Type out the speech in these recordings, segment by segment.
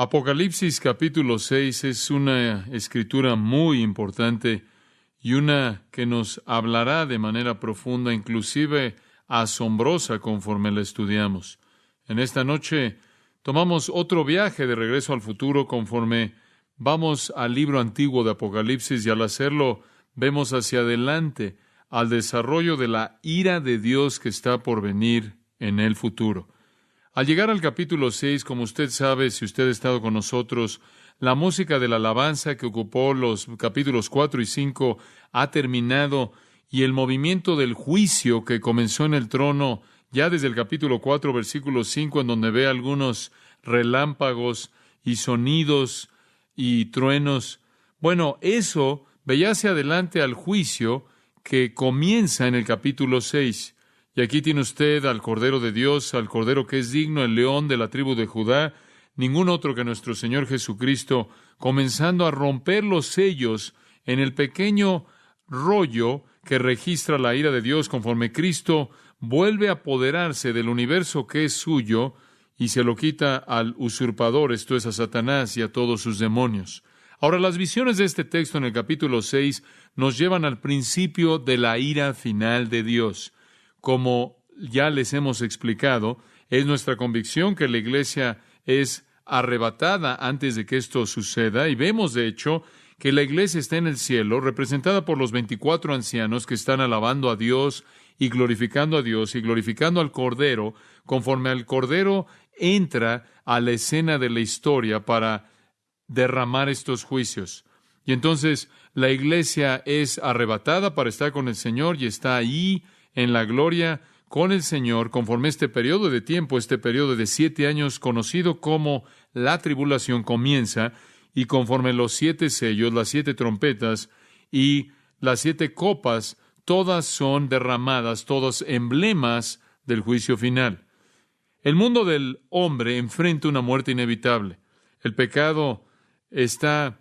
Apocalipsis capítulo 6 es una escritura muy importante y una que nos hablará de manera profunda, inclusive asombrosa conforme la estudiamos. En esta noche tomamos otro viaje de regreso al futuro conforme vamos al libro antiguo de Apocalipsis y al hacerlo vemos hacia adelante al desarrollo de la ira de Dios que está por venir en el futuro. Al llegar al capítulo 6, como usted sabe, si usted ha estado con nosotros, la música de la alabanza que ocupó los capítulos 4 y 5 ha terminado y el movimiento del juicio que comenzó en el trono ya desde el capítulo 4, versículo 5, en donde ve algunos relámpagos y sonidos y truenos. Bueno, eso veía hacia adelante al juicio que comienza en el capítulo 6. Y aquí tiene usted al Cordero de Dios, al Cordero que es digno, el León de la tribu de Judá, ningún otro que nuestro Señor Jesucristo, comenzando a romper los sellos en el pequeño rollo que registra la ira de Dios conforme Cristo vuelve a apoderarse del universo que es suyo y se lo quita al usurpador, esto es a Satanás y a todos sus demonios. Ahora, las visiones de este texto en el capítulo 6 nos llevan al principio de la ira final de Dios. Como ya les hemos explicado, es nuestra convicción que la iglesia es arrebatada antes de que esto suceda, y vemos, de hecho, que la iglesia está en el cielo, representada por los 24 ancianos que están alabando a Dios y glorificando a Dios y glorificando al Cordero, conforme al Cordero entra a la escena de la historia para derramar estos juicios. Y entonces la iglesia es arrebatada para estar con el Señor y está ahí en la gloria con el Señor conforme este periodo de tiempo, este periodo de 7 años conocido como la tribulación comienza, y conforme los 7 sellos, las 7 trompetas y las 7 copas, todas son derramadas, todos emblemas del juicio final. El mundo del hombre enfrenta una muerte inevitable. El pecado está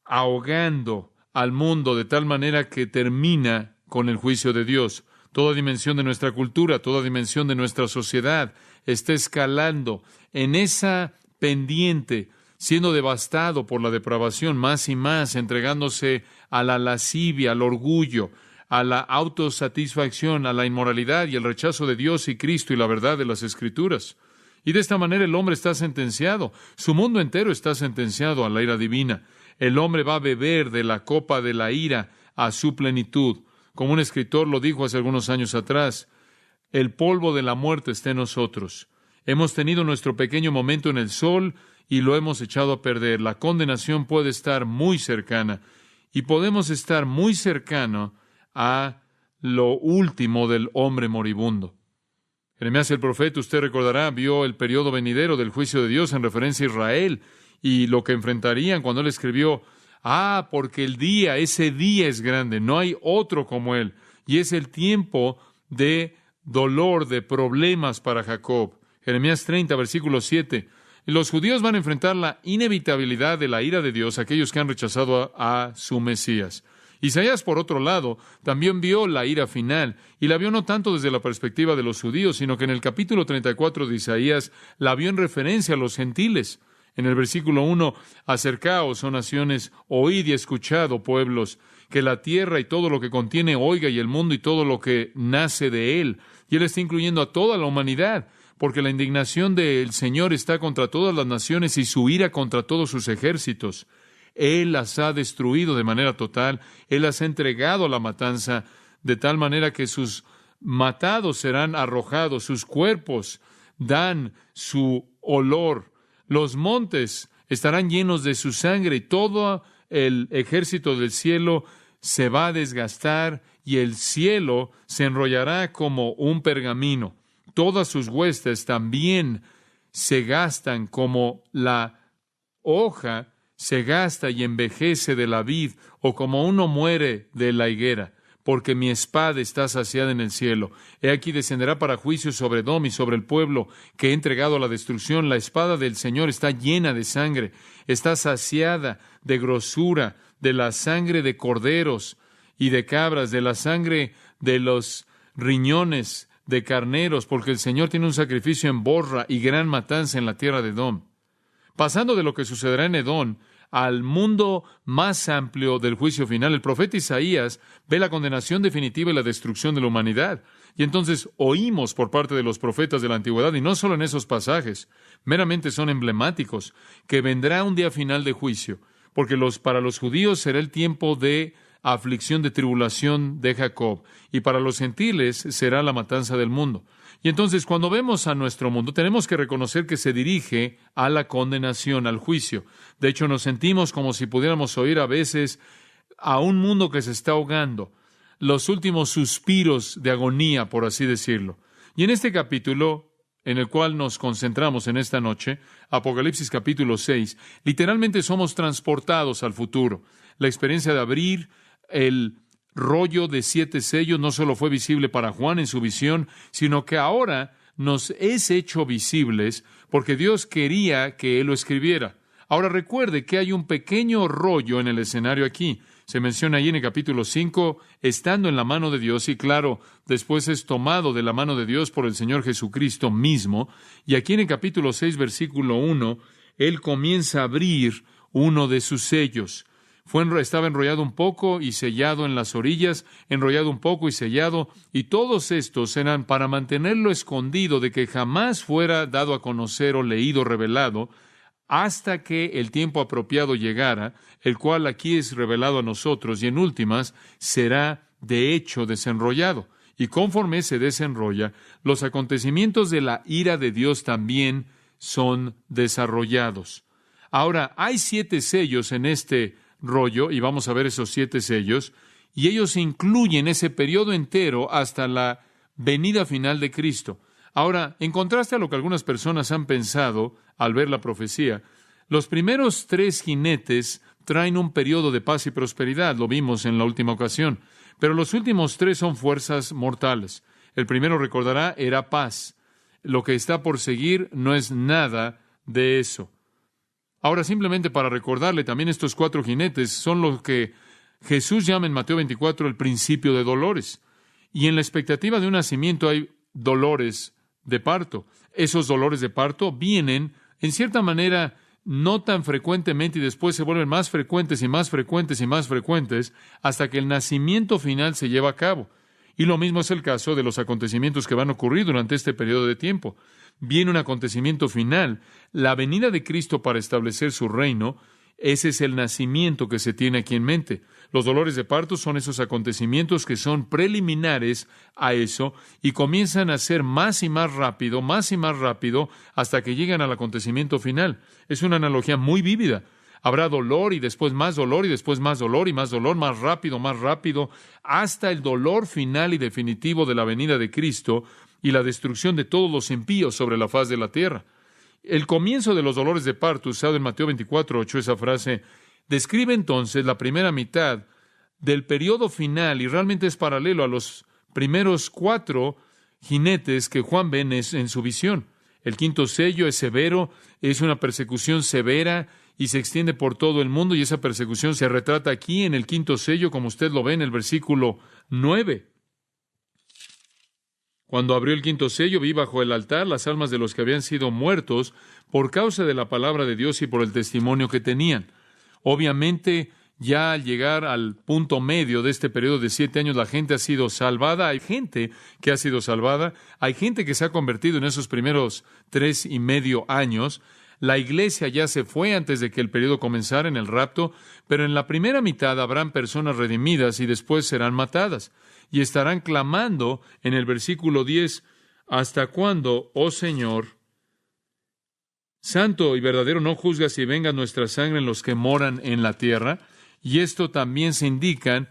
ahogando al mundo de tal manera que termina con el juicio de Dios. Toda dimensión de nuestra cultura, toda dimensión de nuestra sociedad está escalando en esa pendiente, siendo devastado por la depravación más y más, entregándose a la lascivia, al orgullo, a la autosatisfacción, a la inmoralidad y el rechazo de Dios y Cristo y la verdad de las Escrituras. Y de esta manera el hombre está sentenciado. Su mundo entero está sentenciado a la ira divina. El hombre va a beber de la copa de la ira a su plenitud. Como un escritor lo dijo hace algunos años atrás, el polvo de la muerte está en nosotros. Hemos tenido nuestro pequeño momento en el sol y lo hemos echado a perder. La condenación puede estar muy cercana y podemos estar muy cercano a lo último del hombre moribundo. Jeremías el profeta, usted recordará, vio el periodo venidero del juicio de Dios en referencia a Israel y lo que enfrentarían cuando él escribió: porque ese día es grande, no hay otro como él, y es el tiempo de dolor, de problemas para Jacob. Jeremías 30, versículo 7. Los judíos van a enfrentar la inevitabilidad de la ira de Dios, aquellos que han rechazado a su Mesías. Isaías, por otro lado, también vio la ira final, y la vio no tanto desde la perspectiva de los judíos, sino que en el capítulo 34 de Isaías la vio en referencia a los gentiles. En el versículo 1, acercaos, oh naciones, oíd y escuchad, oh pueblos, que la tierra y todo lo que contiene oiga, y el mundo y todo lo que nace de él. Y él está incluyendo a toda la humanidad, porque la indignación del Señor está contra todas las naciones y su ira contra todos sus ejércitos. Él las ha destruido de manera total, Él las ha entregado a la matanza, de tal manera que sus matados serán arrojados, sus cuerpos dan su olor. Los montes estarán llenos de su sangre y todo el ejército del cielo se va a desgastar y el cielo se enrollará como un pergamino. Todas sus huestes también se gastan como la hoja se gasta y envejece de la vid o como uno muere de la higuera. Porque mi espada está saciada en el cielo. He aquí descenderá para juicio sobre Edom y sobre el pueblo que he entregado a la destrucción. La espada del Señor está llena de sangre, está saciada de grosura, de la sangre de corderos y de cabras, de la sangre de los riñones de carneros, porque el Señor tiene un sacrificio en Borra y gran matanza en la tierra de Edom. Pasando de lo que sucederá en Edom al mundo más amplio del juicio final, el profeta Isaías ve la condenación definitiva y la destrucción de la humanidad. Y entonces oímos por parte de los profetas de la antigüedad, y no solo en esos pasajes, meramente son emblemáticos, que vendrá un día final de juicio, porque para los judíos será el tiempo de aflicción, de tribulación de Jacob, y para los gentiles será la matanza del mundo. Y entonces, cuando vemos a nuestro mundo, tenemos que reconocer que se dirige a la condenación, al juicio. De hecho, nos sentimos como si pudiéramos oír a veces a un mundo que se está ahogando, los últimos suspiros de agonía, por así decirlo. Y en este capítulo, en el cual nos concentramos en esta noche, Apocalipsis capítulo 6, literalmente somos transportados al futuro. La experiencia de abrir el rollo de 7 sellos no solo fue visible para Juan en su visión, sino que ahora nos es hecho visibles porque Dios quería que Él lo escribiera. Ahora recuerde que hay un pequeño rollo en el escenario aquí. Se menciona ahí en el capítulo 5, estando en la mano de Dios, y claro, después es tomado de la mano de Dios por el Señor Jesucristo mismo. Y aquí en el capítulo 6, versículo 1, Él comienza a abrir uno de sus sellos. Estaba enrollado un poco y sellado en las orillas, enrollado un poco y sellado, y todos estos eran para mantenerlo escondido de que jamás fuera dado a conocer o leído, revelado, hasta que el tiempo apropiado llegara, el cual aquí es revelado a nosotros, y en últimas será de hecho desenrollado. Y conforme se desenrolla, los acontecimientos de la ira de Dios también son desarrollados. Ahora, hay 7 sellos en este rollo, y vamos a ver esos 7 sellos, y ellos incluyen ese periodo entero hasta la venida final de Cristo. Ahora, en contraste a lo que algunas personas han pensado al ver la profecía, los primeros 3 jinetes traen un periodo de paz y prosperidad, lo vimos en la última ocasión, pero los últimos 3 son fuerzas mortales. El primero, recordará, era paz. Lo que está por seguir no es nada de eso. Ahora, simplemente para recordarle, también estos 4 jinetes son lo que Jesús llama en Mateo 24 el principio de dolores. Y en la expectativa de un nacimiento hay dolores de parto. Esos dolores de parto vienen, en cierta manera, no tan frecuentemente, y después se vuelven más frecuentes y más frecuentes y más frecuentes, hasta que el nacimiento final se lleva a cabo. Y lo mismo es el caso de los acontecimientos que van a ocurrir durante este periodo de tiempo. Viene un acontecimiento final, la venida de Cristo para establecer su reino. Ese es el nacimiento que se tiene aquí en mente. Los dolores de parto son esos acontecimientos que son preliminares a eso y comienzan a ser más y más rápido, hasta que llegan al acontecimiento final. Es una analogía muy vívida. Habrá dolor y después más dolor y después más dolor y más dolor, más rápido, hasta el dolor final y definitivo de la venida de Cristo y la destrucción de todos los impíos sobre la faz de la tierra. El comienzo de los dolores de parto, usado en Mateo 24:8, esa frase, describe entonces la primera mitad del periodo final y realmente es paralelo a los primeros 4 jinetes que Juan ve en su visión. El 5º sello es severo, es una persecución severa y se extiende por todo el mundo, y esa persecución se retrata aquí en el 5º sello, como usted lo ve en el versículo 9. Cuando abrió el 5º sello, vi bajo el altar las almas de los que habían sido muertos por causa de la palabra de Dios y por el testimonio que tenían. Obviamente, ya al llegar al punto medio de este periodo de 7 años, la gente ha sido salvada. Hay gente que ha sido salvada. Hay gente que se ha convertido en esos primeros 3.5 años. La iglesia ya se fue antes de que el periodo comenzara en el rapto, pero en la primera mitad habrán personas redimidas y después serán matadas. Y estarán clamando en el versículo 10, ¿hasta cuándo, oh Señor, santo y verdadero, no juzgas y venga nuestra sangre en los que moran en la tierra? Y estos también indican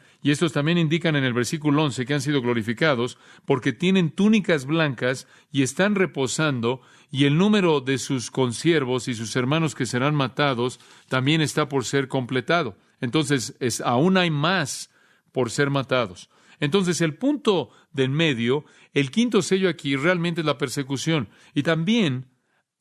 en el versículo 11 que han sido glorificados porque tienen túnicas blancas y están reposando, y el número de sus consiervos y sus hermanos que serán matados también está por ser completado. Entonces, aún hay más por ser matados. Entonces, el punto de en medio, el 5º sello aquí realmente es la persecución, y también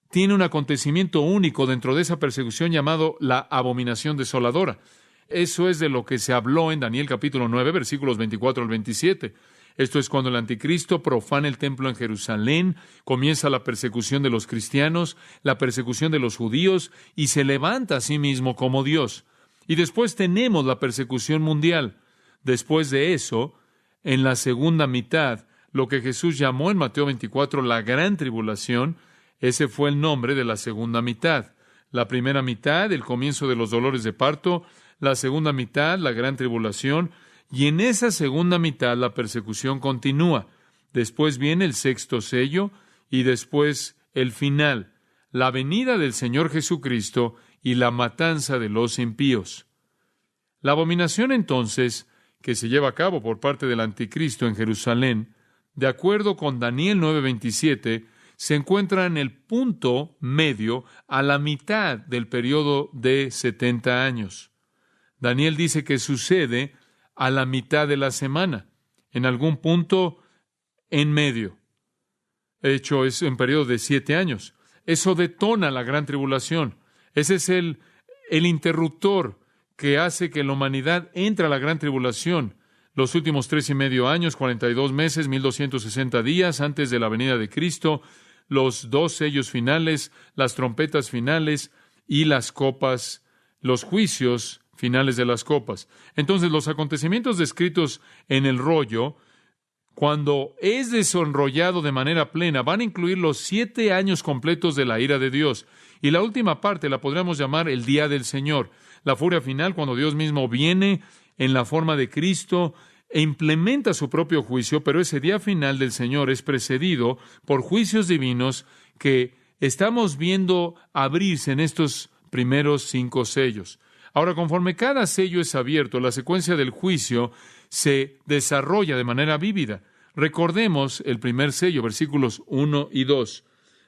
tiene un acontecimiento único dentro de esa persecución llamado la abominación desoladora. Eso es de lo que se habló en Daniel capítulo 9, versículos 24 al 27. Esto es cuando el anticristo profana el templo en Jerusalén, comienza la persecución de los cristianos, la persecución de los judíos, y se levanta a sí mismo como Dios. Y después tenemos la persecución mundial. Después de eso, en la segunda mitad, lo que Jesús llamó en Mateo 24 la gran tribulación, ese fue el nombre de la segunda mitad. La primera mitad, el comienzo de los dolores de parto; la segunda mitad, la gran tribulación; y en esa segunda mitad la persecución continúa. Después viene el sexto sello y después el final, la venida del Señor Jesucristo y la matanza de los impíos. La abominación entonces que se lleva a cabo por parte del anticristo en Jerusalén, de acuerdo con Daniel 9:27, se encuentra en el punto medio a la mitad del periodo de 70 años. Daniel dice que sucede a la mitad de la semana, en algún punto en medio. De hecho, es en periodo de 7 años. Eso detona la gran tribulación. Ese es el interruptor que hace que la humanidad entre a la gran tribulación. Los últimos 3.5 años, 42 meses, 1,260 días antes de la venida de Cristo, los 2 sellos finales, las trompetas finales y las copas, los juicios finales de las copas. Entonces, los acontecimientos descritos en el rollo, cuando es desenrollado de manera plena, van a incluir los 7 años completos de la ira de Dios. Y la última parte la podríamos llamar el día del Señor. La furia final, cuando Dios mismo viene en la forma de Cristo e implementa su propio juicio, pero ese día final del Señor es precedido por juicios divinos que estamos viendo abrirse en estos primeros 5 sellos. Ahora, conforme cada sello es abierto, la secuencia del juicio se desarrolla de manera vívida. Recordemos el primer sello, versículos 1 y 2.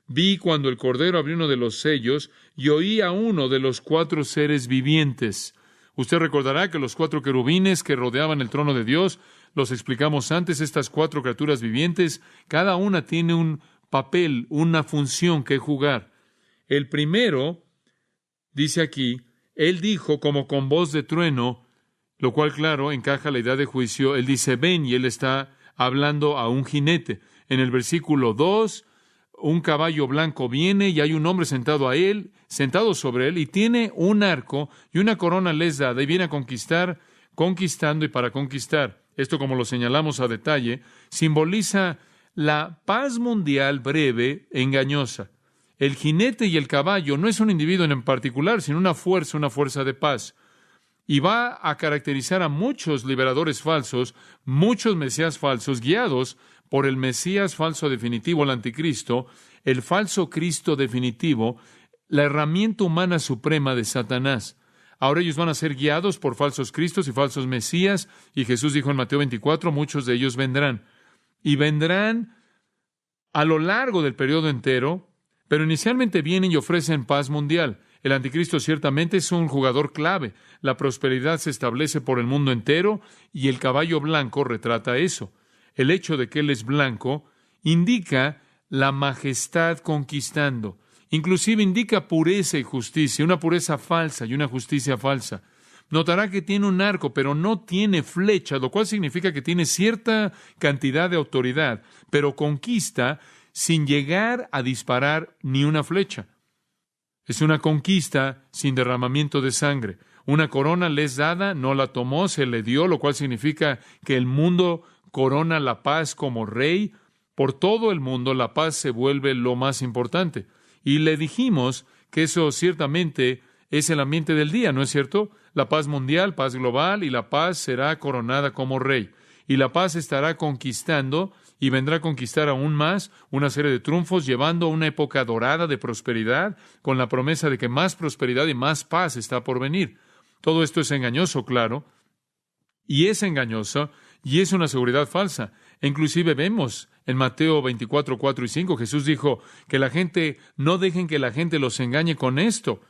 Vi cuando el Cordero abrió uno de los sellos y oí a uno de los 4 seres vivientes. Usted recordará que los 4 querubines que rodeaban el trono de Dios, los explicamos antes, estas 4 criaturas vivientes, cada una tiene un papel, una función que jugar. El primero, dice aquí, él dijo como con voz de trueno, lo cual, claro, encaja la idea de juicio. Él dice, ven, y él está hablando a un jinete. En el versículo 2, un caballo blanco viene y hay un hombre sentado sobre él, y tiene un arco y una corona les dada, y viene a conquistar, conquistando y para conquistar. Esto, como lo señalamos a detalle, simboliza la paz mundial breve e engañosa. El jinete y el caballo no es un individuo en particular, sino una fuerza de paz. Y va a caracterizar a muchos liberadores falsos, muchos mesías falsos, guiados por el Mesías falso definitivo, el anticristo, el falso Cristo definitivo, la herramienta humana suprema de Satanás. Ahora ellos van a ser guiados por falsos cristos y falsos mesías, y Jesús dijo en Mateo 24, muchos de ellos vendrán. Y vendrán a lo largo del periodo entero, pero inicialmente vienen y ofrecen paz mundial. El anticristo ciertamente es un jugador clave. La prosperidad se establece por el mundo entero y el caballo blanco retrata eso. El hecho de que él es blanco indica la majestad conquistando. Inclusive indica pureza y justicia, una pureza falsa y una justicia falsa. Notará que tiene un arco, pero no tiene flecha, lo cual significa que tiene cierta cantidad de autoridad, pero conquista sin llegar a disparar ni una flecha. Es una conquista sin derramamiento de sangre. Una corona le es dada, no la tomó, se le dio, lo cual significa que el mundo corona la paz como rey. Por todo el mundo la paz se vuelve lo más importante. Y le dijimos que eso ciertamente es el ambiente del día, ¿no es cierto? La paz mundial, paz global, y la paz será coronada como rey. Y la paz estará conquistando y vendrá a conquistar aún más una serie de triunfos, llevando a una época dorada de prosperidad, con la promesa de que más prosperidad y más paz está por venir. Todo esto es engañoso, claro, y es engañoso, y es una seguridad falsa. E inclusive vemos en Mateo 24, 4 y 5, Jesús dijo que no dejen que la gente los engañe con esto.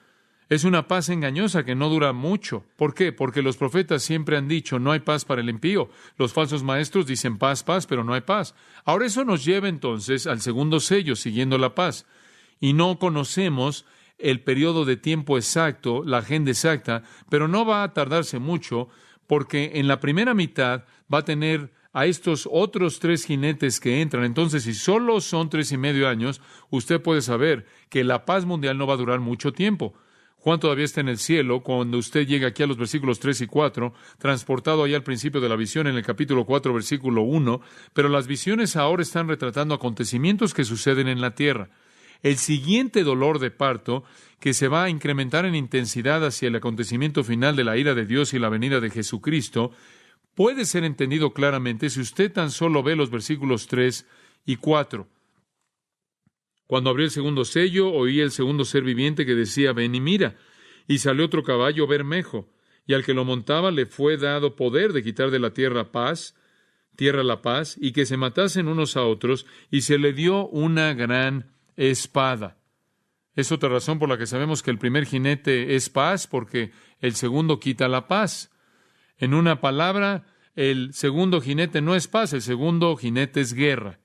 Es una paz engañosa que no dura mucho. ¿Por qué? Porque los profetas siempre han dicho, no hay paz para el impío. Los falsos maestros dicen paz, paz, pero no hay paz. Ahora eso nos lleva entonces al segundo sello, siguiendo la paz. Y no conocemos el periodo de tiempo exacto, la agenda exacta, pero no va a tardarse mucho, porque en la primera mitad va a tener a estos otros 3 jinetes que entran. Entonces, si solo son 3.5 años, usted puede saber que la paz mundial no va a durar mucho tiempo. Juan todavía está en el cielo cuando usted llega aquí a los versículos 3 y 4, transportado allá al principio de la visión en el capítulo 4, versículo 1, pero las visiones ahora están retratando acontecimientos que suceden en la tierra. El siguiente dolor de parto, que se va a incrementar en intensidad hacia el acontecimiento final de la ira de Dios y la venida de Jesucristo, puede ser entendido claramente si usted tan solo ve los versículos 3 y 4. Cuando abrió el segundo sello, oí el segundo ser viviente que decía, ven y mira. Y salió otro caballo bermejo, y al que lo montaba le fue dado poder de quitar de la tierra la paz, y que se matasen unos a otros, y se le dio una gran espada. Es otra razón por la que sabemos que el primer jinete es paz, porque el segundo quita la paz. En una palabra, el segundo jinete no es paz, el segundo jinete es guerra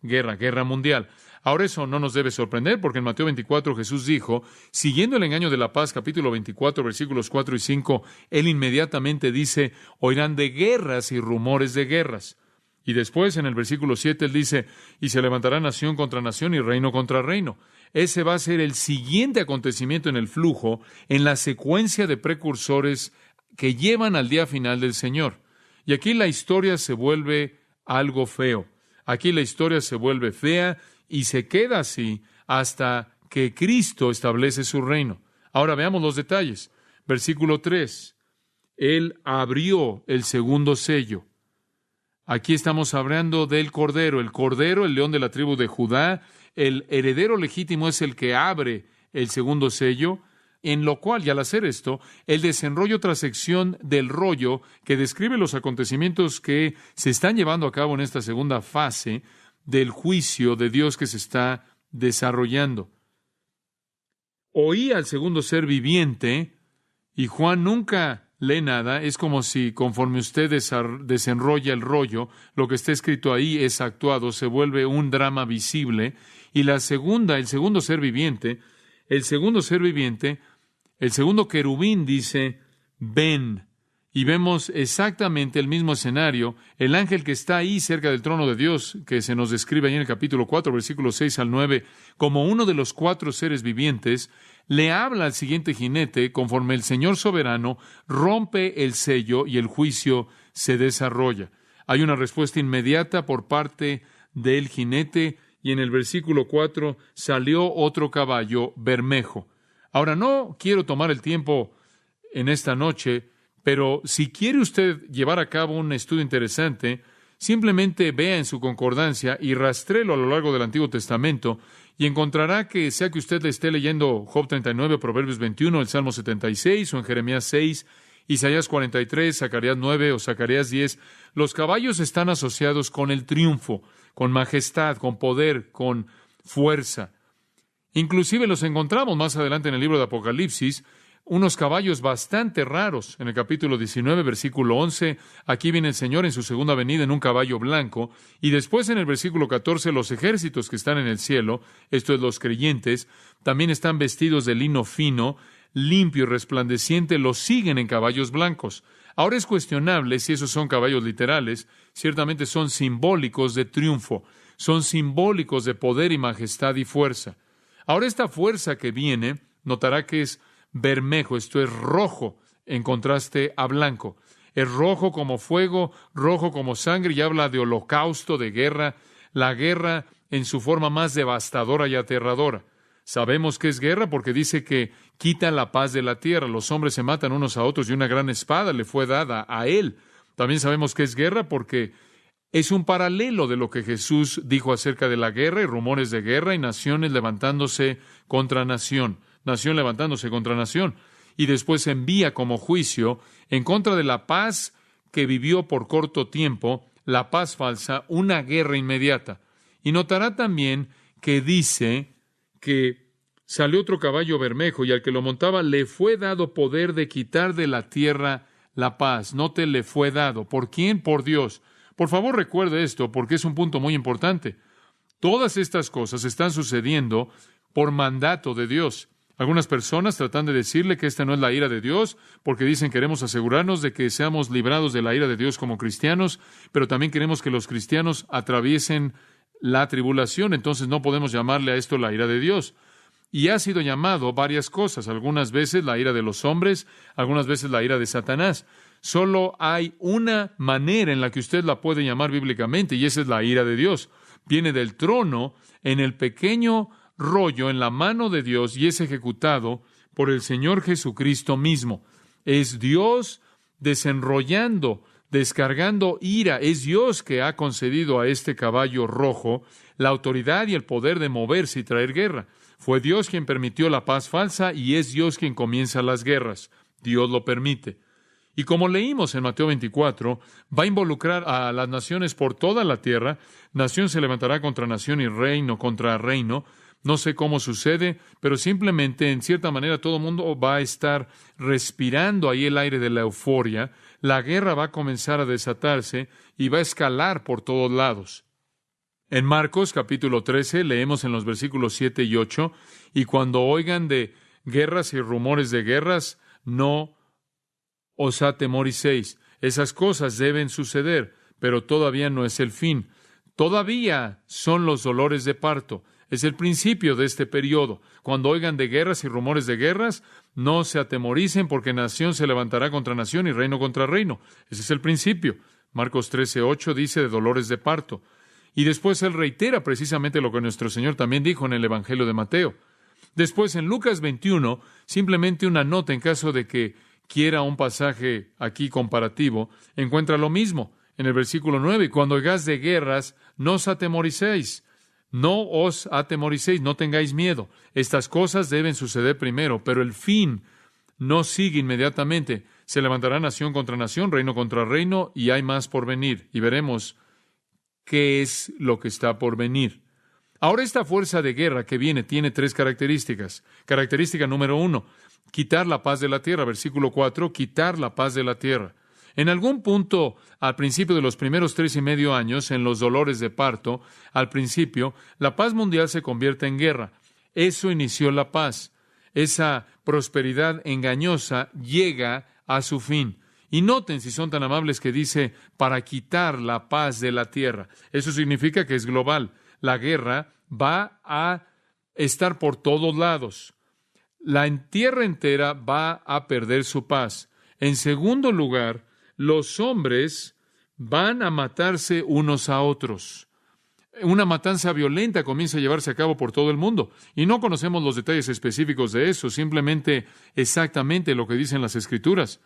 mundial. Ahora eso no nos debe sorprender, porque en Mateo 24 Jesús dijo, siguiendo el engaño de la paz, capítulo 24, versículos 4 y 5, Él inmediatamente dice, oirán de guerras y rumores de guerras. Y después, en el versículo 7, Él dice, y se levantará nación contra nación y reino contra reino. Ese va a ser el siguiente acontecimiento en el flujo, en la secuencia de precursores que llevan al día final del Señor. Y aquí la historia se vuelve algo feo. Aquí la historia se vuelve fea y se queda así hasta que Cristo establece su reino. Ahora veamos los detalles. Versículo 3. Él abrió el segundo sello. Aquí estamos hablando del Cordero. El Cordero, el león de la tribu de Judá, el heredero legítimo es el que abre el segundo sello, en lo cual, y al hacer esto, Él desenrolla otra sección del rollo que describe los acontecimientos que se están llevando a cabo en esta segunda fase del juicio de Dios que se está desarrollando. Oí al segundo ser viviente, y Juan nunca lee nada. Es como si, conforme usted desenrolla el rollo, lo que está escrito ahí es actuado, se vuelve un drama visible. Y el segundo ser viviente, el segundo querubín dice, ven. Y vemos exactamente el mismo escenario. El ángel que está ahí cerca del trono de Dios, que se nos describe ahí en el capítulo 4, versículos 6 al 9, como uno de los 4 seres vivientes, le habla al siguiente jinete conforme el Señor soberano rompe el sello y el juicio se desarrolla. Hay una respuesta inmediata por parte del jinete, y en el versículo 4 salió otro caballo bermejo. Ahora, no quiero tomar el tiempo en esta noche, pero si quiere usted llevar a cabo un estudio interesante, simplemente vea en su concordancia y rastréelo a lo largo del Antiguo Testamento y encontrará que, sea que usted le esté leyendo Job 39, Proverbios 21, el Salmo 76 o en Jeremías 6, Isaías 43, Zacarías 9 o Zacarías 10, los caballos están asociados con el triunfo, con majestad, con poder, con fuerza. Inclusive los encontramos más adelante en el libro de Apocalipsis, unos caballos bastante raros. En el capítulo 19, versículo 11, aquí viene el Señor en su segunda venida en un caballo blanco, y después en el versículo 14, los ejércitos que están en el cielo, esto es los creyentes, también están vestidos de lino fino, limpio y resplandeciente, los siguen en caballos blancos. Ahora es cuestionable si esos son caballos literales, ciertamente son simbólicos de triunfo, son simbólicos de poder y majestad y fuerza. Ahora esta fuerza que viene, notará que es bermejo, esto es rojo, en contraste a blanco. Es rojo como fuego, rojo como sangre, y habla de holocausto, de guerra, la guerra en su forma más devastadora y aterradora. Sabemos que es guerra porque dice que quita la paz de la tierra, los hombres se matan unos a otros y una gran espada le fue dada a él. También sabemos que es guerra porque es un paralelo de lo que Jesús dijo acerca de la guerra y rumores de guerra y naciones levantándose contra nación levantándose contra nación, y después envía como juicio en contra de la paz que vivió por corto tiempo, la paz falsa, una guerra inmediata. Y notará también que dice que salió otro caballo bermejo y al que lo montaba le fue dado poder de quitar de la tierra la paz. Note, le fue dado. ¿Por quién? Por Dios. Por favor, recuerde esto porque es un punto muy importante. Todas estas cosas están sucediendo por mandato de Dios. Algunas personas tratan de decirle que esta no es la ira de Dios, porque dicen queremos asegurarnos de que seamos librados de la ira de Dios como cristianos, pero también queremos que los cristianos atraviesen la tribulación, entonces no podemos llamarle a esto la ira de Dios. Y ha sido llamado varias cosas, algunas veces la ira de los hombres, algunas veces la ira de Satanás. Solo hay una manera en la que usted la puede llamar bíblicamente, y esa es la ira de Dios. Viene del trono en el pequeño rollo en la mano de Dios y es ejecutado por el Señor Jesucristo mismo. Es Dios desenrollando, descargando ira. Es Dios que ha concedido a este caballo rojo la autoridad y el poder de moverse y traer guerra. Fue Dios quien permitió la paz falsa y es Dios quien comienza las guerras. Dios lo permite. Y como leímos en Mateo 24, va a involucrar a las naciones por toda la tierra. Nación se levantará contra nación y reino contra reino. No sé cómo sucede, pero simplemente, en cierta manera, todo el mundo va a estar respirando ahí el aire de la euforia. La guerra va a comenzar a desatarse y va a escalar por todos lados. En Marcos capítulo 13 leemos en los versículos 7 y 8, y cuando oigan de guerras y rumores de guerras, no os atemoricéis. Esas cosas deben suceder, pero todavía no es el fin. Todavía son los dolores de parto. Es el principio de este periodo. Cuando oigan de guerras y rumores de guerras, no se atemoricen, porque nación se levantará contra nación y reino contra reino. Ese es el principio. Marcos 13:8 dice de dolores de parto. Y después él reitera precisamente lo que nuestro Señor también dijo en el Evangelio de Mateo. Después en Lucas 21, simplemente una nota en caso de que quiera un pasaje aquí comparativo, encuentra lo mismo. En el versículo 9, cuando oigáis de guerras, no os atemoricéis. No os atemoricéis, no tengáis miedo. Estas cosas deben suceder primero, pero el fin no sigue inmediatamente. Se levantará nación contra nación, reino contra reino, y hay más por venir. Y veremos qué es lo que está por venir. Ahora, esta fuerza de guerra que viene tiene tres características. Característica número 1, quitar la paz de la tierra. Versículo 4, quitar la paz de la tierra. En algún punto, al principio de los primeros 3.5 años, en los dolores de parto, al principio, la paz mundial se convierte en guerra. Eso inició la paz. Esa prosperidad engañosa llega a su fin. Y noten, si son tan amables, que dice, para quitar la paz de la tierra. Eso significa que es global. La guerra va a estar por todos lados. La tierra entera va a perder su paz. En segundo lugar, los hombres van a matarse unos a otros. Una matanza violenta comienza a llevarse a cabo por todo el mundo. Y no conocemos los detalles específicos de eso, simplemente exactamente lo que dicen las Escrituras.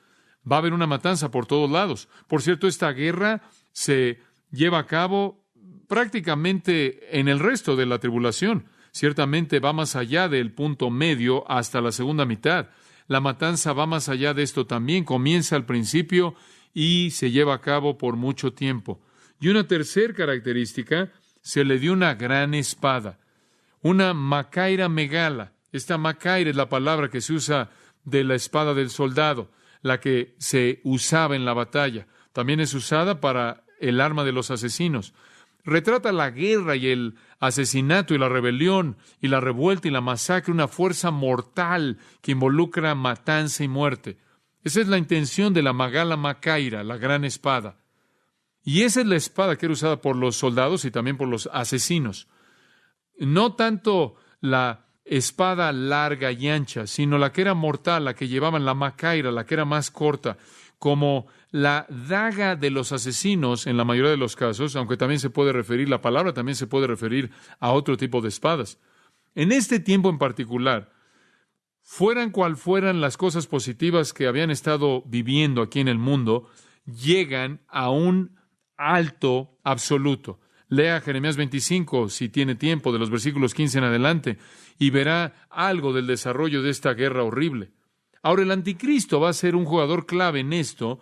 Va a haber una matanza por todos lados. Por cierto, esta guerra se lleva a cabo prácticamente en el resto de la tribulación. Ciertamente va más allá del punto medio hasta la segunda mitad. La matanza va más allá de esto también. Comienza al principio y se lleva a cabo por mucho tiempo. Y una tercera característica, se le dio una gran espada, una macaira megala. Esta macaira es la palabra que se usa de la espada del soldado, la que se usaba en la batalla. También es usada para el arma de los asesinos. Retrata la guerra y el asesinato y la rebelión y la revuelta y la masacre, una fuerza mortal que involucra matanza y muerte. Esa es la intención de la Magala Macaira, la gran espada. Y esa es la espada que era usada por los soldados y también por los asesinos. No tanto la espada larga y ancha, sino la que era mortal, la que llevaban la Macaira, la que era más corta, como la daga de los asesinos en la mayoría de los casos, aunque también se puede referir, la palabra también se puede referir a otro tipo de espadas. En este tiempo en particular, fueran cual fueran las cosas positivas que habían estado viviendo aquí en el mundo, llegan a un alto absoluto. Lea Jeremías 25, si tiene tiempo, de los versículos 15 en adelante, y verá algo del desarrollo de esta guerra horrible. Ahora, el anticristo va a ser un jugador clave en esto,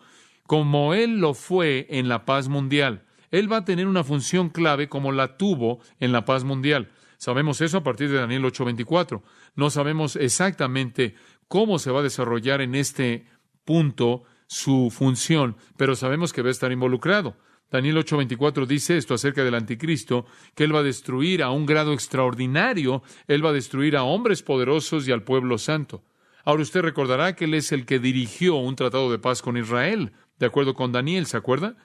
como él lo fue en la paz mundial. Él va a tener una función clave como la tuvo en la paz mundial. Sabemos eso a partir de Daniel 8:24. No sabemos exactamente cómo se va a desarrollar en este punto su función, pero sabemos que va a estar involucrado. Daniel 8:24 dice esto acerca del anticristo, que él va a destruir a un grado extraordinario, él va a destruir a hombres poderosos y al pueblo santo. Ahora usted recordará que él es el que dirigió un tratado de paz con Israel, de acuerdo con Daniel, ¿se acuerda?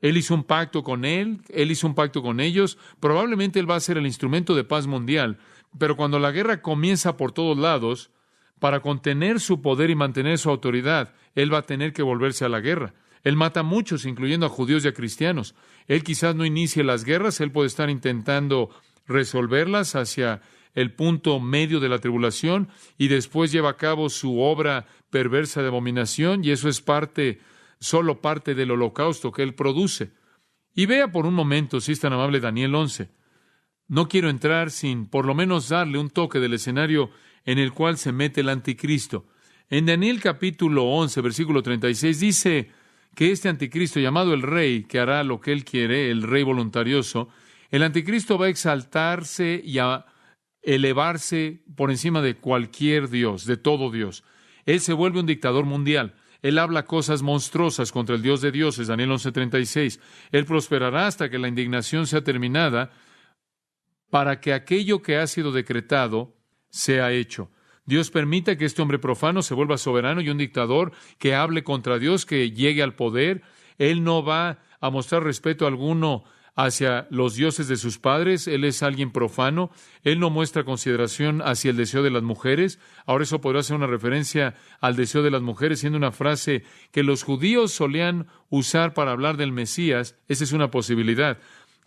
Él hizo un pacto con él hizo un pacto con ellos, probablemente él va a ser el instrumento de paz mundial, pero cuando la guerra comienza por todos lados, para contener su poder y mantener su autoridad, él va a tener que volverse a la guerra. Él mata a muchos, incluyendo a judíos y a cristianos. Él quizás no inicie las guerras, él puede estar intentando resolverlas hacia el punto medio de la tribulación y después lleva a cabo su obra perversa de abominación, y eso es solo parte del holocausto que él produce. Y vea por un momento, si es tan amable, Daniel 11. No quiero entrar sin por lo menos darle un toque del escenario en el cual se mete el anticristo. En Daniel capítulo 11, versículo 36, dice que este anticristo, llamado el rey, que hará lo que él quiere, el rey voluntarioso, el anticristo va a exaltarse y a elevarse por encima de cualquier Dios, de todo Dios. Él se vuelve un dictador mundial. Él habla cosas monstruosas contra el Dios de dioses, Daniel 11:36. Él prosperará hasta que la indignación sea terminada, para que aquello que ha sido decretado sea hecho. Dios permita que este hombre profano se vuelva soberano y un dictador que hable contra Dios, que llegue al poder. Él no va a mostrar respeto alguno hacia los dioses de sus padres. Él es alguien profano. Él no muestra consideración hacia el deseo de las mujeres. Ahora eso podrá ser una referencia al deseo de las mujeres, siendo una frase que los judíos solían usar para hablar del Mesías. Esa es una posibilidad.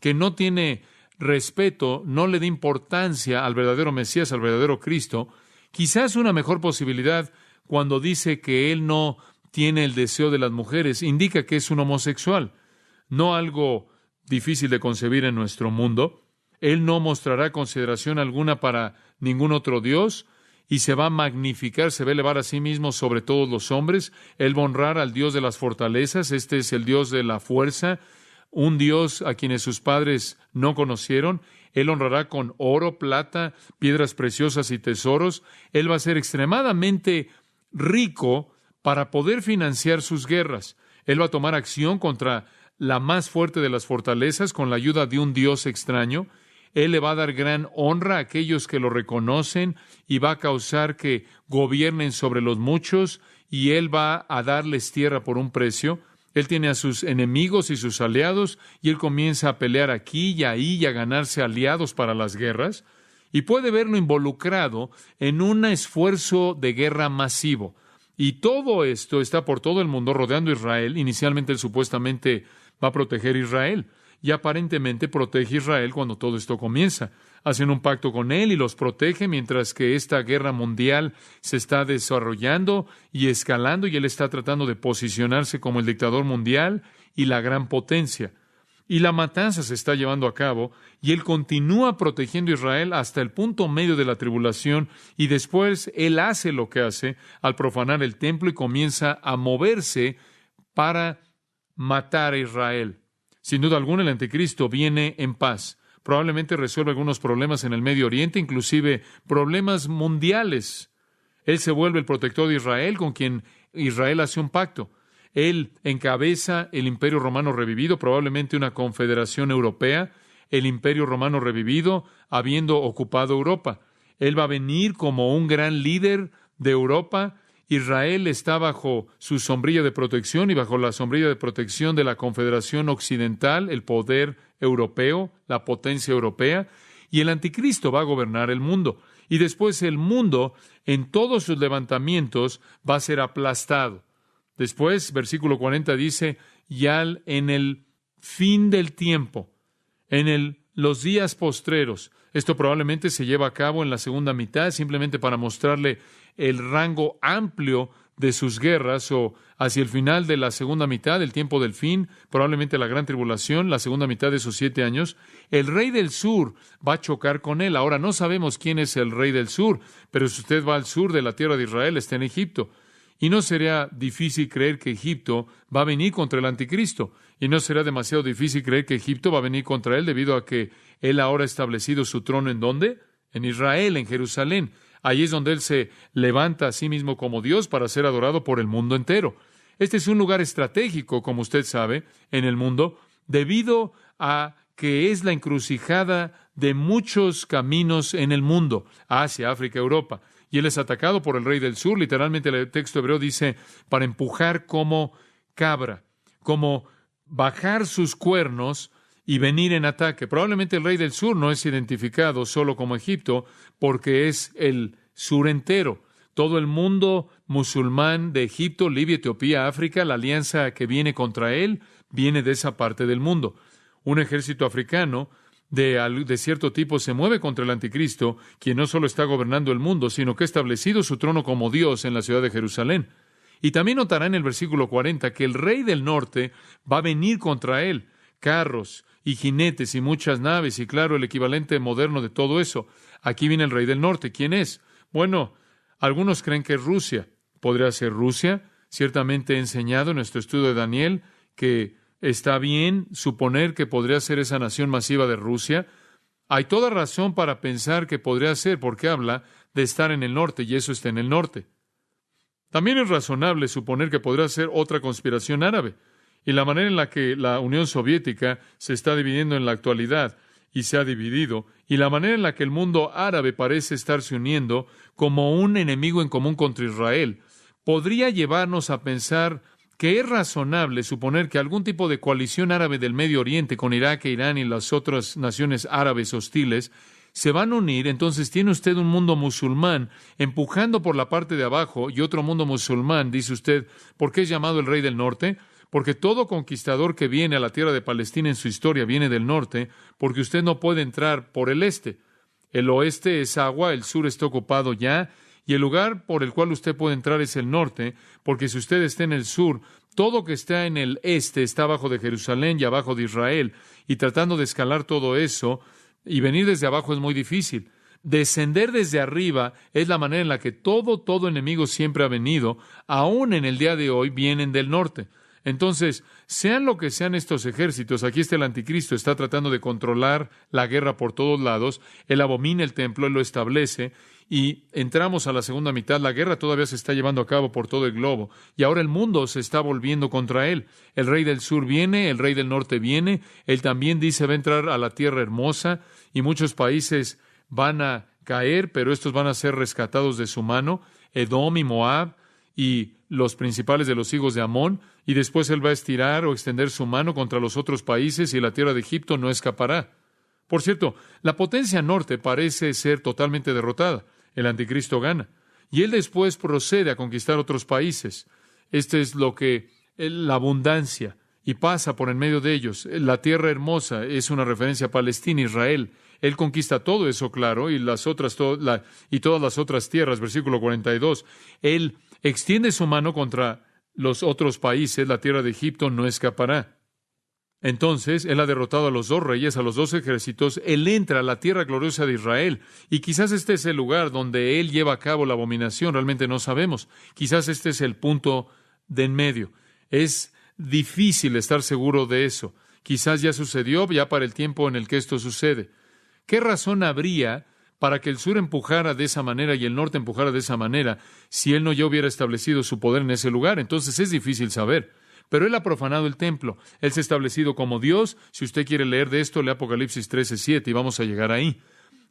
Que no tiene respeto, no le da importancia al verdadero Mesías, al verdadero Cristo. Quizás una mejor posibilidad, cuando dice que él no tiene el deseo de las mujeres, indica que es un homosexual. No algo difícil de concebir en nuestro mundo. Él no mostrará consideración alguna para ningún otro Dios y se va a magnificar, se va a elevar a sí mismo sobre todos los hombres. Él va a honrar al Dios de las fortalezas. Este es el Dios de la fuerza, un Dios a quienes sus padres no conocieron. Él honrará con oro, plata, piedras preciosas y tesoros. Él va a ser extremadamente rico para poder financiar sus guerras. Él va a tomar acción contra la más fuerte de las fortalezas con la ayuda de un Dios extraño. Él le va a dar gran honra a aquellos que lo reconocen y va a causar que gobiernen sobre los muchos, y él va a darles tierra por un precio. Él tiene a sus enemigos y sus aliados, y él comienza a pelear aquí y ahí y a ganarse aliados para las guerras, y puede verlo involucrado en un esfuerzo de guerra masivo. Y todo esto está por todo el mundo rodeando a Israel. Inicialmente él supuestamente va a proteger a Israel, y aparentemente protege a Israel cuando todo esto comienza. Hacen un pacto con él y los protege mientras que esta guerra mundial se está desarrollando y escalando, y él está tratando de posicionarse como el dictador mundial y la gran potencia. Y la matanza se está llevando a cabo, y él continúa protegiendo a Israel hasta el punto medio de la tribulación, y después él hace lo que hace al profanar el templo y comienza a moverse para matar a Israel. Sin duda alguna, el anticristo viene en paz. Probablemente resuelve algunos problemas en el Medio Oriente, inclusive problemas mundiales. Él se vuelve el protector de Israel, con quien Israel hace un pacto. Él encabeza el Imperio Romano revivido, probablemente una confederación europea, el Imperio Romano revivido, habiendo ocupado Europa. Él va a venir como un gran líder de Europa. Israel está bajo su sombrilla de protección y bajo la sombrilla de protección de la Confederación Occidental, el poder europeo, la potencia europea, y el anticristo va a gobernar el mundo. Y después el mundo, en todos sus levantamientos, va a ser aplastado. Después, versículo 40 dice, ya en el fin del tiempo, los días postreros. Esto probablemente se lleva a cabo en la segunda mitad, simplemente para mostrarle el rango amplio de sus guerras, o hacia el final de la segunda mitad, el tiempo del fin, probablemente la gran tribulación, la segunda mitad de sus 7 años. El rey del sur va a chocar con él. Ahora, no sabemos quién es el rey del sur, pero si usted va al sur de la tierra de Israel, está en Egipto. Y no sería difícil creer que Egipto va a venir contra el anticristo. Y no será demasiado difícil creer que Egipto va a venir contra él, debido a que él ahora ha establecido su trono ¿en dónde? En Israel, en Jerusalén. Ahí es donde él se levanta a sí mismo como Dios para ser adorado por el mundo entero. Este es un lugar estratégico, como usted sabe, en el mundo, debido a que es la encrucijada de muchos caminos en el mundo, Asia, África, Europa. Y él es atacado por el rey del sur. Literalmente el texto hebreo dice, para empujar como cabra, como bajar sus cuernos y venir en ataque. Probablemente el rey del sur no es identificado solo como Egipto, porque es el sur entero. Todo el mundo musulmán de Egipto, Libia, Etiopía, África, la alianza que viene contra él, viene de esa parte del mundo. Un ejército africano de cierto tipo se mueve contra el anticristo, quien no solo está gobernando el mundo, sino que ha establecido su trono como Dios en la ciudad de Jerusalén. Y también notará en el versículo 40 que el rey del norte va a venir contra él, carros y jinetes y muchas naves, y claro, el equivalente moderno de todo eso. Aquí viene el rey del norte. ¿Quién es? Bueno, algunos creen que es Rusia. ¿Podría ser Rusia? Ciertamente he enseñado en nuestro estudio de Daniel que está bien suponer que podría ser esa nación masiva de Rusia. Hay toda razón para pensar que podría ser, porque habla de estar en el norte, y eso está en el norte. También es razonable suponer que podría ser otra conspiración árabe, y la manera en la que la Unión Soviética se está dividiendo en la actualidad, y se ha dividido, y la manera en la que el mundo árabe parece estarse uniendo como un enemigo en común contra Israel, podría llevarnos a pensar que es razonable suponer que algún tipo de coalición árabe del Medio Oriente con Irak e Irán y las otras naciones árabes hostiles se van a unir. Entonces tiene usted un mundo musulmán empujando por la parte de abajo y otro mundo musulmán, dice usted. ¿Por qué es llamado el Rey del Norte? Porque todo conquistador que viene a la tierra de Palestina en su historia viene del norte, porque usted no puede entrar por el este. El oeste es agua, el sur está ocupado ya, y el lugar por el cual usted puede entrar es el norte, porque si usted está en el sur, todo que está en el este está abajo de Jerusalén y abajo de Israel, y tratando de escalar todo eso y venir desde abajo es muy difícil. Descender desde arriba es la manera en la que todo enemigo siempre ha venido, aún en el día de hoy vienen del norte. Entonces, sean lo que sean estos ejércitos, aquí está el anticristo, está tratando de controlar la guerra por todos lados, él abomina el templo, él lo establece, y entramos a la segunda mitad, la guerra todavía se está llevando a cabo por todo el globo, y ahora el mundo se está volviendo contra él. El rey del sur viene, el rey del norte viene, él también dice va a entrar a la tierra hermosa, y muchos países van a caer, pero estos van a ser rescatados de su mano, Edom y Moab, y los principales de los hijos de Amón, y después él va a estirar o extender su mano contra los otros países, y la tierra de Egipto no escapará. Por cierto, la potencia norte parece ser totalmente derrotada. El anticristo gana. Y él después procede a conquistar otros países. Este es lo que la abundancia, y pasa por en medio de ellos. La tierra hermosa es una referencia a Palestina, Israel. Él conquista todo eso, claro, y todas las otras tierras, versículo 42. Él extiende su mano contra los otros países, la tierra de Egipto no escapará. Entonces, él ha derrotado a los dos reyes, a los dos ejércitos, él entra a la tierra gloriosa de Israel, y quizás este es el lugar donde él lleva a cabo la abominación, realmente no sabemos. Quizás este es el punto de en medio. Es difícil estar seguro de eso. Quizás ya sucedió, ya para el tiempo en el que esto sucede. ¿Qué razón habría para que el sur empujara de esa manera y el norte empujara de esa manera si él no ya hubiera establecido su poder en ese lugar? Entonces es difícil saber. Pero él ha profanado el templo. Él se ha establecido como Dios. Si usted quiere leer de esto, lee Apocalipsis 13:7 y vamos a llegar ahí.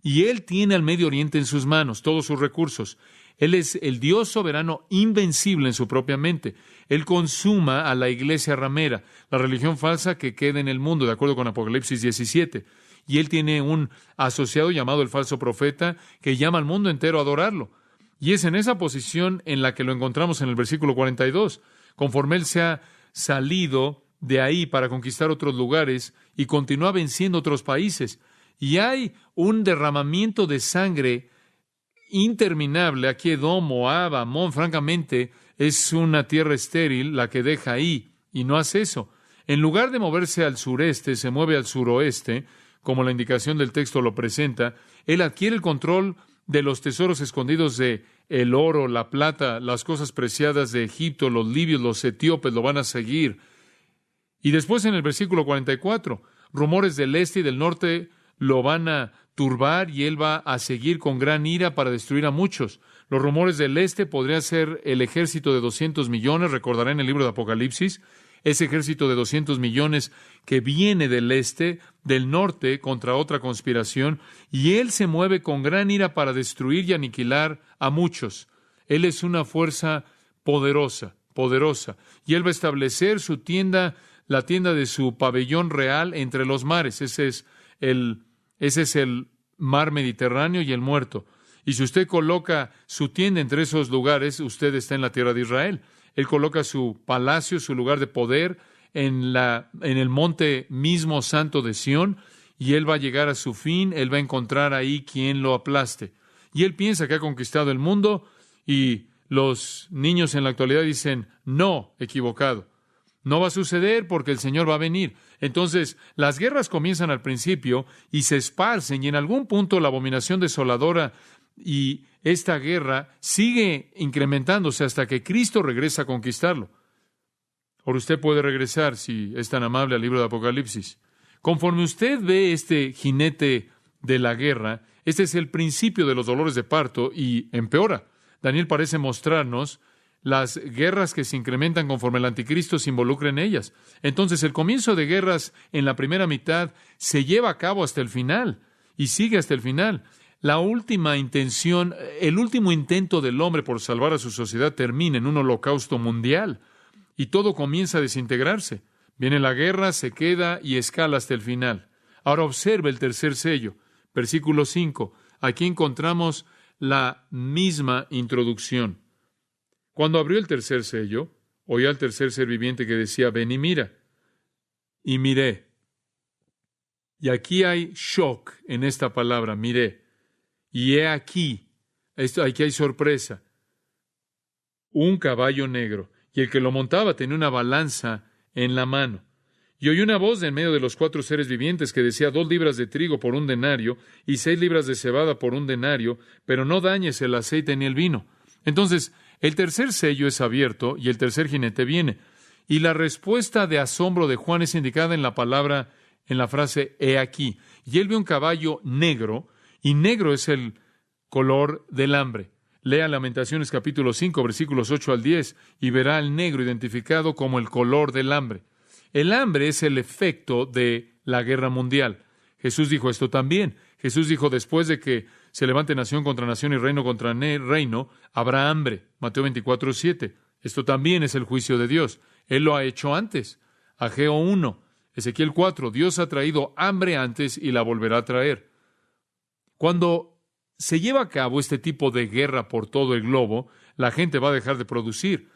Y él tiene al Medio Oriente en sus manos, todos sus recursos. Él es el Dios soberano invencible en su propia mente. Él consuma a la iglesia ramera, la religión falsa que queda en el mundo, de acuerdo con Apocalipsis 17. Y él tiene un asociado llamado el falso profeta que llama al mundo entero a adorarlo. Y es en esa posición en la que lo encontramos en el versículo 42. Conforme él se ha salido de ahí para conquistar otros lugares y continúa venciendo otros países. Y hay un derramamiento de sangre interminable. Aquí Edom, Moab, Amón, francamente, es una tierra estéril la que deja ahí, y no hace eso. En lugar de moverse al sureste, se mueve al suroeste, como la indicación del texto lo presenta. Él adquiere el control de los tesoros escondidos de el oro, la plata, las cosas preciadas de Egipto, los libios, los etíopes lo van a seguir. Y después en el versículo 44, rumores del este y del norte lo van a turbar y él va a seguir con gran ira para destruir a muchos. Los rumores del este podría ser el ejército de 200 millones, recordará en el libro de Apocalipsis, ese ejército de 200 millones que viene del este, del norte, contra otra conspiración, y él se mueve con gran ira para destruir y aniquilar a muchos. Él es una fuerza poderosa, y él va a establecer su tienda, la tienda de su pabellón real entre los mares. Ese es el mar Mediterráneo y el Muerto. Y si usted coloca su tienda entre esos lugares, usted está en la tierra de Israel. Él coloca su palacio, su lugar de poder, en el monte mismo santo de Sión, y él va a llegar a su fin, él va a encontrar ahí quien lo aplaste. Y él piensa que ha conquistado el mundo, y los niños en la actualidad dicen, no, equivocado. No va a suceder porque el Señor va a venir. Entonces, las guerras comienzan al principio y se esparcen, y en algún punto la abominación desoladora y esta guerra sigue incrementándose hasta que Cristo regresa a conquistarlo. Ahora usted puede regresar, si es tan amable, al libro de Apocalipsis. Conforme usted ve este jinete de la guerra, este es el principio de los dolores de parto y empeora. Daniel parece mostrarnos las guerras que se incrementan conforme el anticristo se involucra en ellas. Entonces, el comienzo de guerras en la primera mitad se lleva a cabo hasta el final y sigue hasta el final. La última intención, el último intento del hombre por salvar a su sociedad termina en un holocausto mundial y todo comienza a desintegrarse. Viene la guerra, se queda y escala hasta el final. Ahora observe el tercer sello, versículo 5. Aquí encontramos la misma introducción. Cuando abrió el tercer sello, oí al tercer ser viviente que decía, ven y mira. Y miré. Y aquí hay shock en esta palabra, miré. Y he aquí, aquí hay sorpresa, un caballo negro, y el que lo montaba tenía una balanza en la mano. Y oí una voz de en medio de los 4 seres vivientes que decía, 2 libras de trigo por 1 denario, y 6 libras de cebada por 1 denario, pero no dañes el aceite ni el vino. Entonces, el tercer sello es abierto, y el tercer jinete viene. Y la respuesta de asombro de Juan es indicada en la palabra, en la frase, he aquí. Y él ve un caballo negro, y negro es el color del hambre. Lea Lamentaciones capítulo 5, versículos 8 al 10, y verá el negro identificado como el color del hambre. El hambre es el efecto de la guerra mundial. Jesús dijo esto también. Jesús dijo, después de que se levante nación contra nación y reino contra reino, habrá hambre. Mateo 24, 7. Esto también es el juicio de Dios. Él lo ha hecho antes. Ageo 1, Ezequiel 4. Dios ha traído hambre antes y la volverá a traer. Cuando se lleva a cabo este tipo de guerra por todo el globo, la gente va a dejar de producir.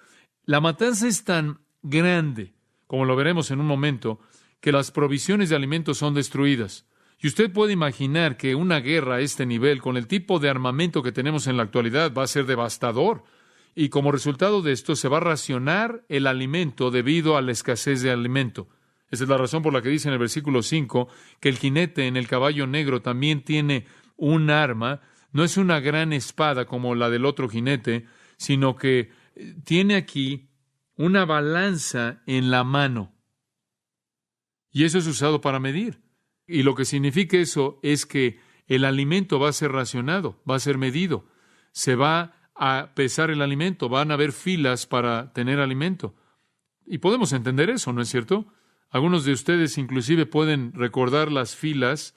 La matanza es tan grande, como lo veremos en un momento, que las provisiones de alimentos son destruidas. Y usted puede imaginar que una guerra a este nivel, con el tipo de armamento que tenemos en la actualidad, va a ser devastador. Y como resultado de esto, se va a racionar el alimento debido a la escasez de alimento. Esa es la razón por la que dice en el versículo 5 que el jinete en el caballo negro también tiene un arma. No es una gran espada como la del otro jinete, sino que tiene aquí una balanza en la mano. Y eso es usado para medir. Y lo que significa eso es que el alimento va a ser racionado, va a ser medido. Se va a pesar el alimento, van a haber filas para tener alimento. Y podemos entender eso, ¿no es cierto? Algunos de ustedes inclusive pueden recordar las filas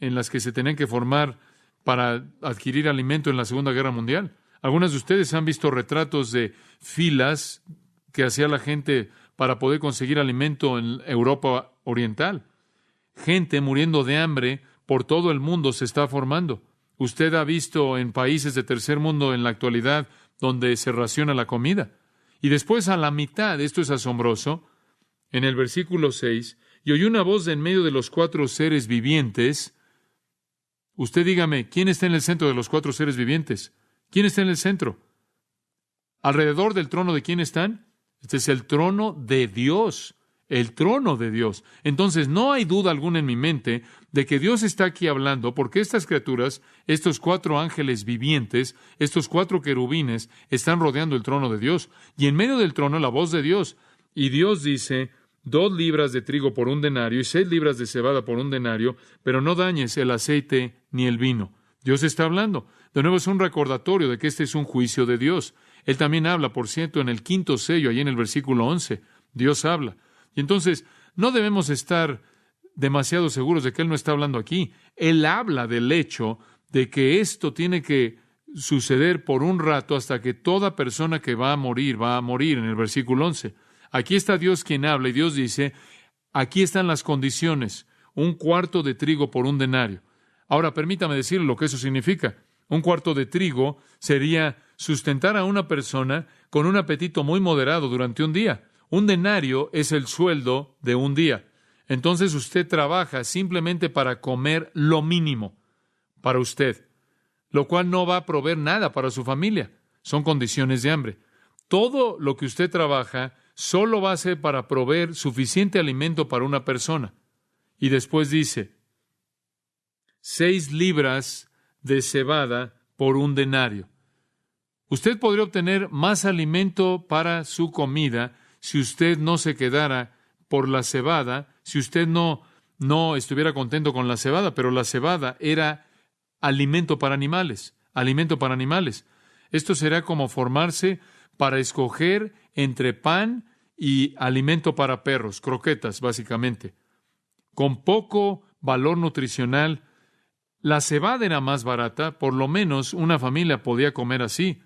en las que se tenían que formar para adquirir alimento en la Segunda Guerra Mundial. Algunos de ustedes han visto retratos de filas que hacía la gente para poder conseguir alimento en Europa Oriental. Gente muriendo de hambre por todo el mundo se está formando. Usted ha visto en países de tercer mundo en la actualidad donde se raciona la comida. Y después a la mitad, esto es asombroso, en el versículo 6, y oí una voz de en medio de los 4 seres vivientes. Usted dígame, ¿quién está en el centro de los 4 seres vivientes? ¿Quién está en el centro? ¿Alrededor del trono de quién están? Este es el trono de Dios. El trono de Dios. Entonces, no hay duda alguna en mi mente de que Dios está aquí hablando, porque estas criaturas, estos 4 ángeles vivientes, estos 4 querubines, están rodeando el trono de Dios. Y en medio del trono, la voz de Dios. Y Dios dice, 2 libras de trigo por 1 denario y 6 libras de cebada por 1 denario, pero no dañes el aceite ni el vino. Dios está hablando. De nuevo es un recordatorio de que este es un juicio de Dios. Él también habla, por cierto, en el 5º sello, ahí en el versículo 11. Dios habla. Y entonces, no debemos estar demasiado seguros de que Él no está hablando aquí. Él habla del hecho de que esto tiene que suceder por un rato hasta que toda persona que va a morir en el versículo 11. Aquí está Dios quien habla y Dios dice, aquí están las condiciones, 1/4 de trigo por 1 denario. Ahora, permítame decirle lo que eso significa. 1/4 de trigo sería sustentar a una persona con un apetito muy moderado durante un día. 1 denario es el sueldo de un día. Entonces usted trabaja simplemente para comer lo mínimo para usted, lo cual no va a proveer nada para su familia. Son condiciones de hambre. Todo lo que usted trabaja solo va a ser para proveer suficiente alimento para una persona. Y después dice, 6 libras de cebada por 1 denario. Usted podría obtener más alimento para su comida si usted no se quedara por la cebada, si usted no estuviera contento con la cebada, pero la cebada era alimento para animales, alimento para animales. Esto será como formarse para escoger entre pan y alimento para perros, croquetas, básicamente. Con poco valor nutricional, la cebada era más barata, por lo menos una familia podía comer así,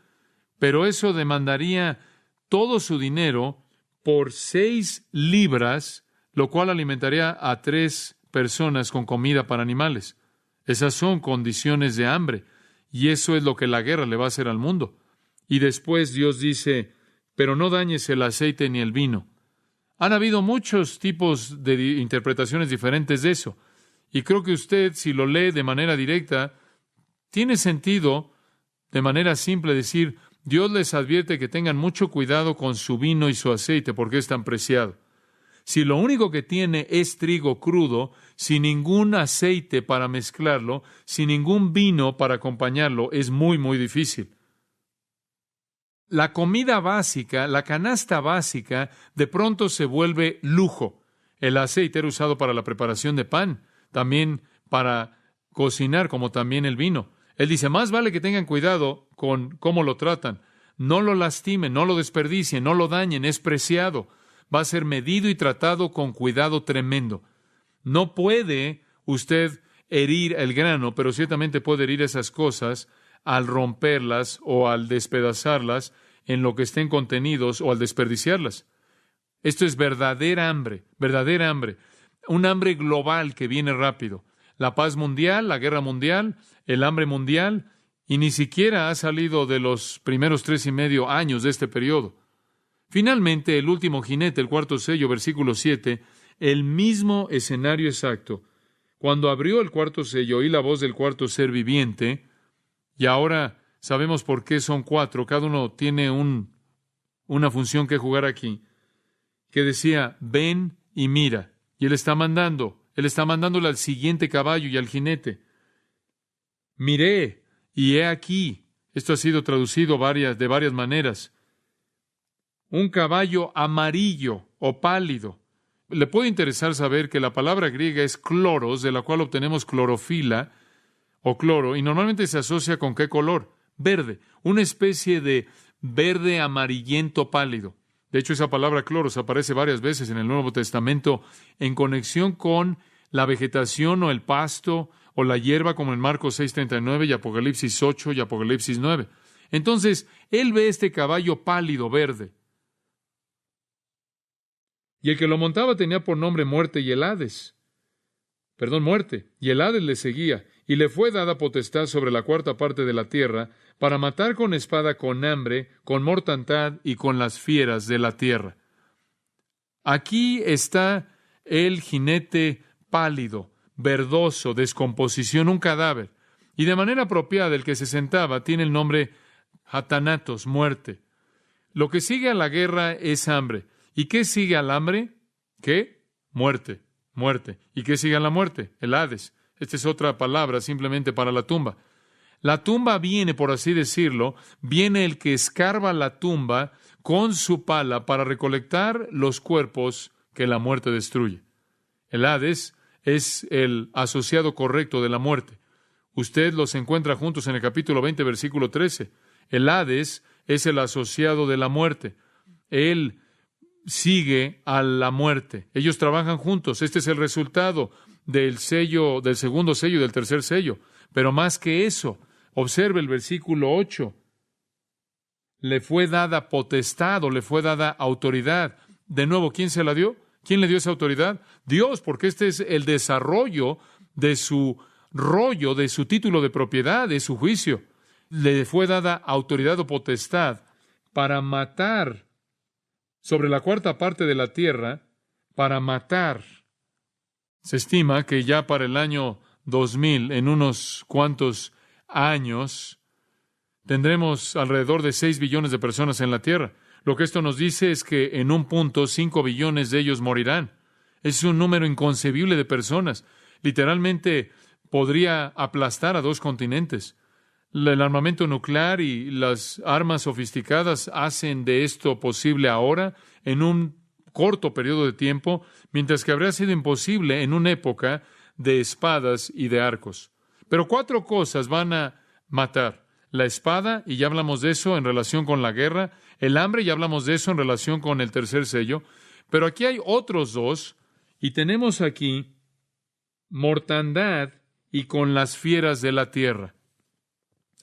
pero eso demandaría todo su dinero por 6 libras, lo cual alimentaría a 3 personas con comida para animales. Esas son condiciones de hambre, y eso es lo que la guerra le va a hacer al mundo. Y después Dios dice, pero no dañes el aceite ni el vino. Han habido muchos tipos de interpretaciones diferentes de eso. Y creo que usted, si lo lee de manera directa, tiene sentido, de manera simple, decir, Dios les advierte que tengan mucho cuidado con su vino y su aceite, porque es tan preciado. Si lo único que tiene es trigo crudo, sin ningún aceite para mezclarlo, sin ningún vino para acompañarlo, es muy, muy difícil. La comida básica, la canasta básica, de pronto se vuelve lujo. El aceite era usado para la preparación de pan, también para cocinar, como también el vino. Él dice, más vale que tengan cuidado con cómo lo tratan. No lo lastimen, no lo desperdicien, no lo dañen, es preciado. Va a ser medido y tratado con cuidado tremendo. No puede usted herir el grano, pero ciertamente puede herir esas cosas al romperlas o al despedazarlas en lo que estén contenidos o al desperdiciarlas. Esto es verdadera hambre, un hambre global que viene rápido. La paz mundial, la guerra mundial, el hambre mundial, y ni siquiera ha salido de los primeros 3.5 años de este periodo. Finalmente, el último jinete, el 4º sello, versículo 7, el mismo escenario exacto. Cuando abrió el 4º sello, oí la voz del 4º ser viviente, y ahora sabemos por qué son 4, cada uno tiene una función que jugar aquí, que decía, ven y mira, y él está mandándole al siguiente caballo y al jinete. Miré, y he aquí, esto ha sido traducido de varias maneras, un caballo amarillo o pálido. Le puede interesar saber que la palabra griega es cloros, de la cual obtenemos clorofila o cloro, y normalmente se asocia con ¿qué color? Verde, una especie de verde amarillento pálido. De hecho, esa palabra cloros aparece varias veces en el Nuevo Testamento en conexión con la vegetación o el pasto o la hierba, como en Marcos 6:39 y Apocalipsis 8 y Apocalipsis 9. Entonces, él ve este caballo pálido verde. Y el que lo montaba tenía por nombre Muerte, y el Hades le seguía, y le fue dada potestad sobre la 4ª parte de la tierra, para matar con espada, con hambre, con mortandad y con las fieras de la tierra. Aquí está el jinete pálido, verdoso, descomposición, un cadáver. Y de manera apropiada, el que se sentaba tiene el nombre Hatanatos, muerte. Lo que sigue a la guerra es hambre. ¿Y qué sigue al hambre? ¿Qué? Muerte. ¿Y qué sigue a la muerte? El Hades. Esta es otra palabra simplemente para la tumba. La tumba viene, por así decirlo, viene el que escarba la tumba con su pala para recolectar los cuerpos que la muerte destruye. El Hades es el asociado correcto de la muerte. Usted los encuentra juntos en el capítulo 20, versículo 13. El Hades es el asociado de la muerte. Él sigue a la muerte. Ellos trabajan juntos. Este es el resultado del sello, del segundo sello y del tercer sello. Pero más que eso, observe el versículo 8. Le fue dada potestad o le fue dada autoridad. De nuevo, ¿quién se la dio? ¿Quién le dio esa autoridad? Dios, porque este es el desarrollo de su rollo, de su título de propiedad, de su juicio. Le fue dada autoridad o potestad para matar sobre la cuarta parte de la tierra, para matar. Se estima que ya para el año 2000, en unos cuantos años, tendremos alrededor de 6 billones de personas en la tierra. Lo que esto nos dice es que en un punto 5 billones de ellos morirán. Es un número inconcebible de personas. Literalmente podría aplastar a 2 continentes. El armamento nuclear y las armas sofisticadas hacen de esto posible ahora, en un corto periodo de tiempo, mientras que habría sido imposible en una época de espadas y de arcos. Pero 4 cosas van a matar. La espada, y ya hablamos de eso en relación con la guerra. El hambre, ya hablamos de eso en relación con el tercer sello. Pero aquí hay otros 2, y tenemos aquí mortandad y con las fieras de la tierra.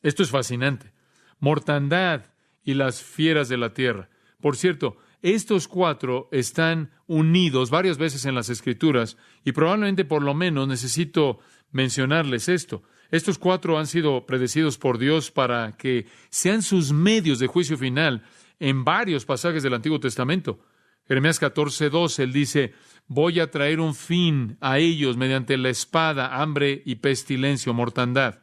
Esto es fascinante. Mortandad y las fieras de la tierra. Por cierto, estos 4 están unidos varias veces en las Escrituras y probablemente por lo menos necesito mencionarles esto. Estos 4 han sido predecidos por Dios para que sean sus medios de juicio final en varios pasajes del Antiguo Testamento. Jeremías 14:2, él dice, voy a traer un fin a ellos mediante la espada, hambre y pestilencia o mortandad.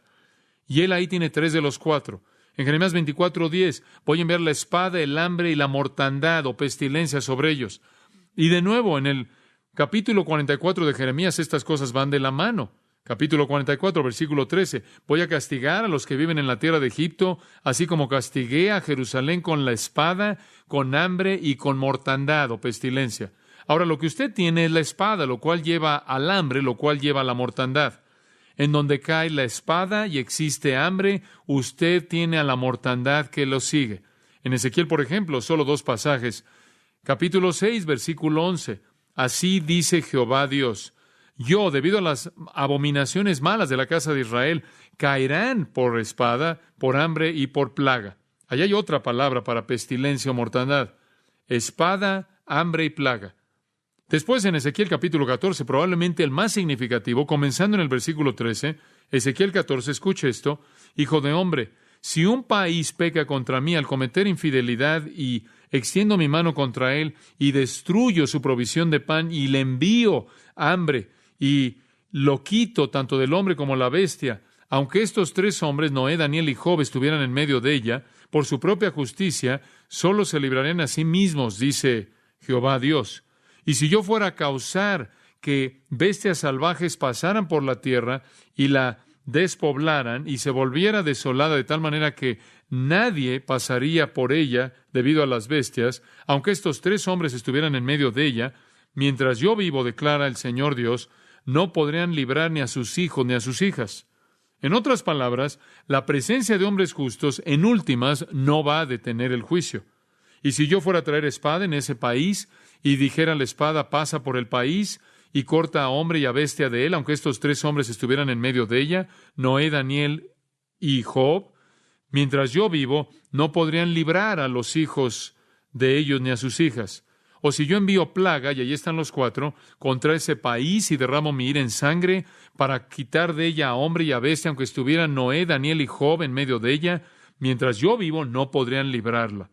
Y él ahí tiene 3 de los 4. En Jeremías 24:10, voy a enviar la espada, el hambre y la mortandad o pestilencia sobre ellos. Y de nuevo, en el capítulo 44 de Jeremías, estas cosas van de la mano. Capítulo 44, versículo 13, voy a castigar a los que viven en la tierra de Egipto, así como castigué a Jerusalén con la espada, con hambre y con mortandad o pestilencia. Ahora, lo que usted tiene es la espada, lo cual lleva al hambre, lo cual lleva a la mortandad. En donde cae la espada y existe hambre, usted tiene a la mortandad que lo sigue. En Ezequiel, por ejemplo, solo 2 pasajes. Capítulo 6, versículo 11. Así dice Jehová Dios. Yo, debido a las abominaciones malas de la casa de Israel, caerán por espada, por hambre y por plaga. Allá hay otra palabra para pestilencia o mortandad. Espada, hambre y plaga. Después, en Ezequiel capítulo 14, probablemente el más significativo, comenzando en el versículo 13, Ezequiel 14, escuche esto, hijo de hombre, si un país peca contra mí al cometer infidelidad y extiendo mi mano contra él y destruyo su provisión de pan y le envío hambre y lo quito tanto del hombre como la bestia, aunque estos 3 hombres, Noé, Daniel y Job, estuvieran en medio de ella, por su propia justicia, solo se librarán a sí mismos, dice Jehová Dios. Y si yo fuera a causar que bestias salvajes pasaran por la tierra y la despoblaran y se volviera desolada de tal manera que nadie pasaría por ella debido a las bestias, aunque estos 3 hombres estuvieran en medio de ella, mientras yo vivo, declara el Señor Dios, no podrían librar ni a sus hijos ni a sus hijas. En otras palabras, la presencia de hombres justos, en últimas, no va a detener el juicio. Y si yo fuera a traer espada en ese país, y dijera la espada pasa por el país y corta a hombre y a bestia de él, aunque estos 3 hombres estuvieran en medio de ella, Noé, Daniel y Job, mientras yo vivo, no podrían librar a los hijos de ellos ni a sus hijas. O si yo envío plaga, y allí están los 4, contra ese país y derramo mi ira en sangre para quitar de ella a hombre y a bestia, aunque estuvieran Noé, Daniel y Job en medio de ella, mientras yo vivo, no podrían librarla.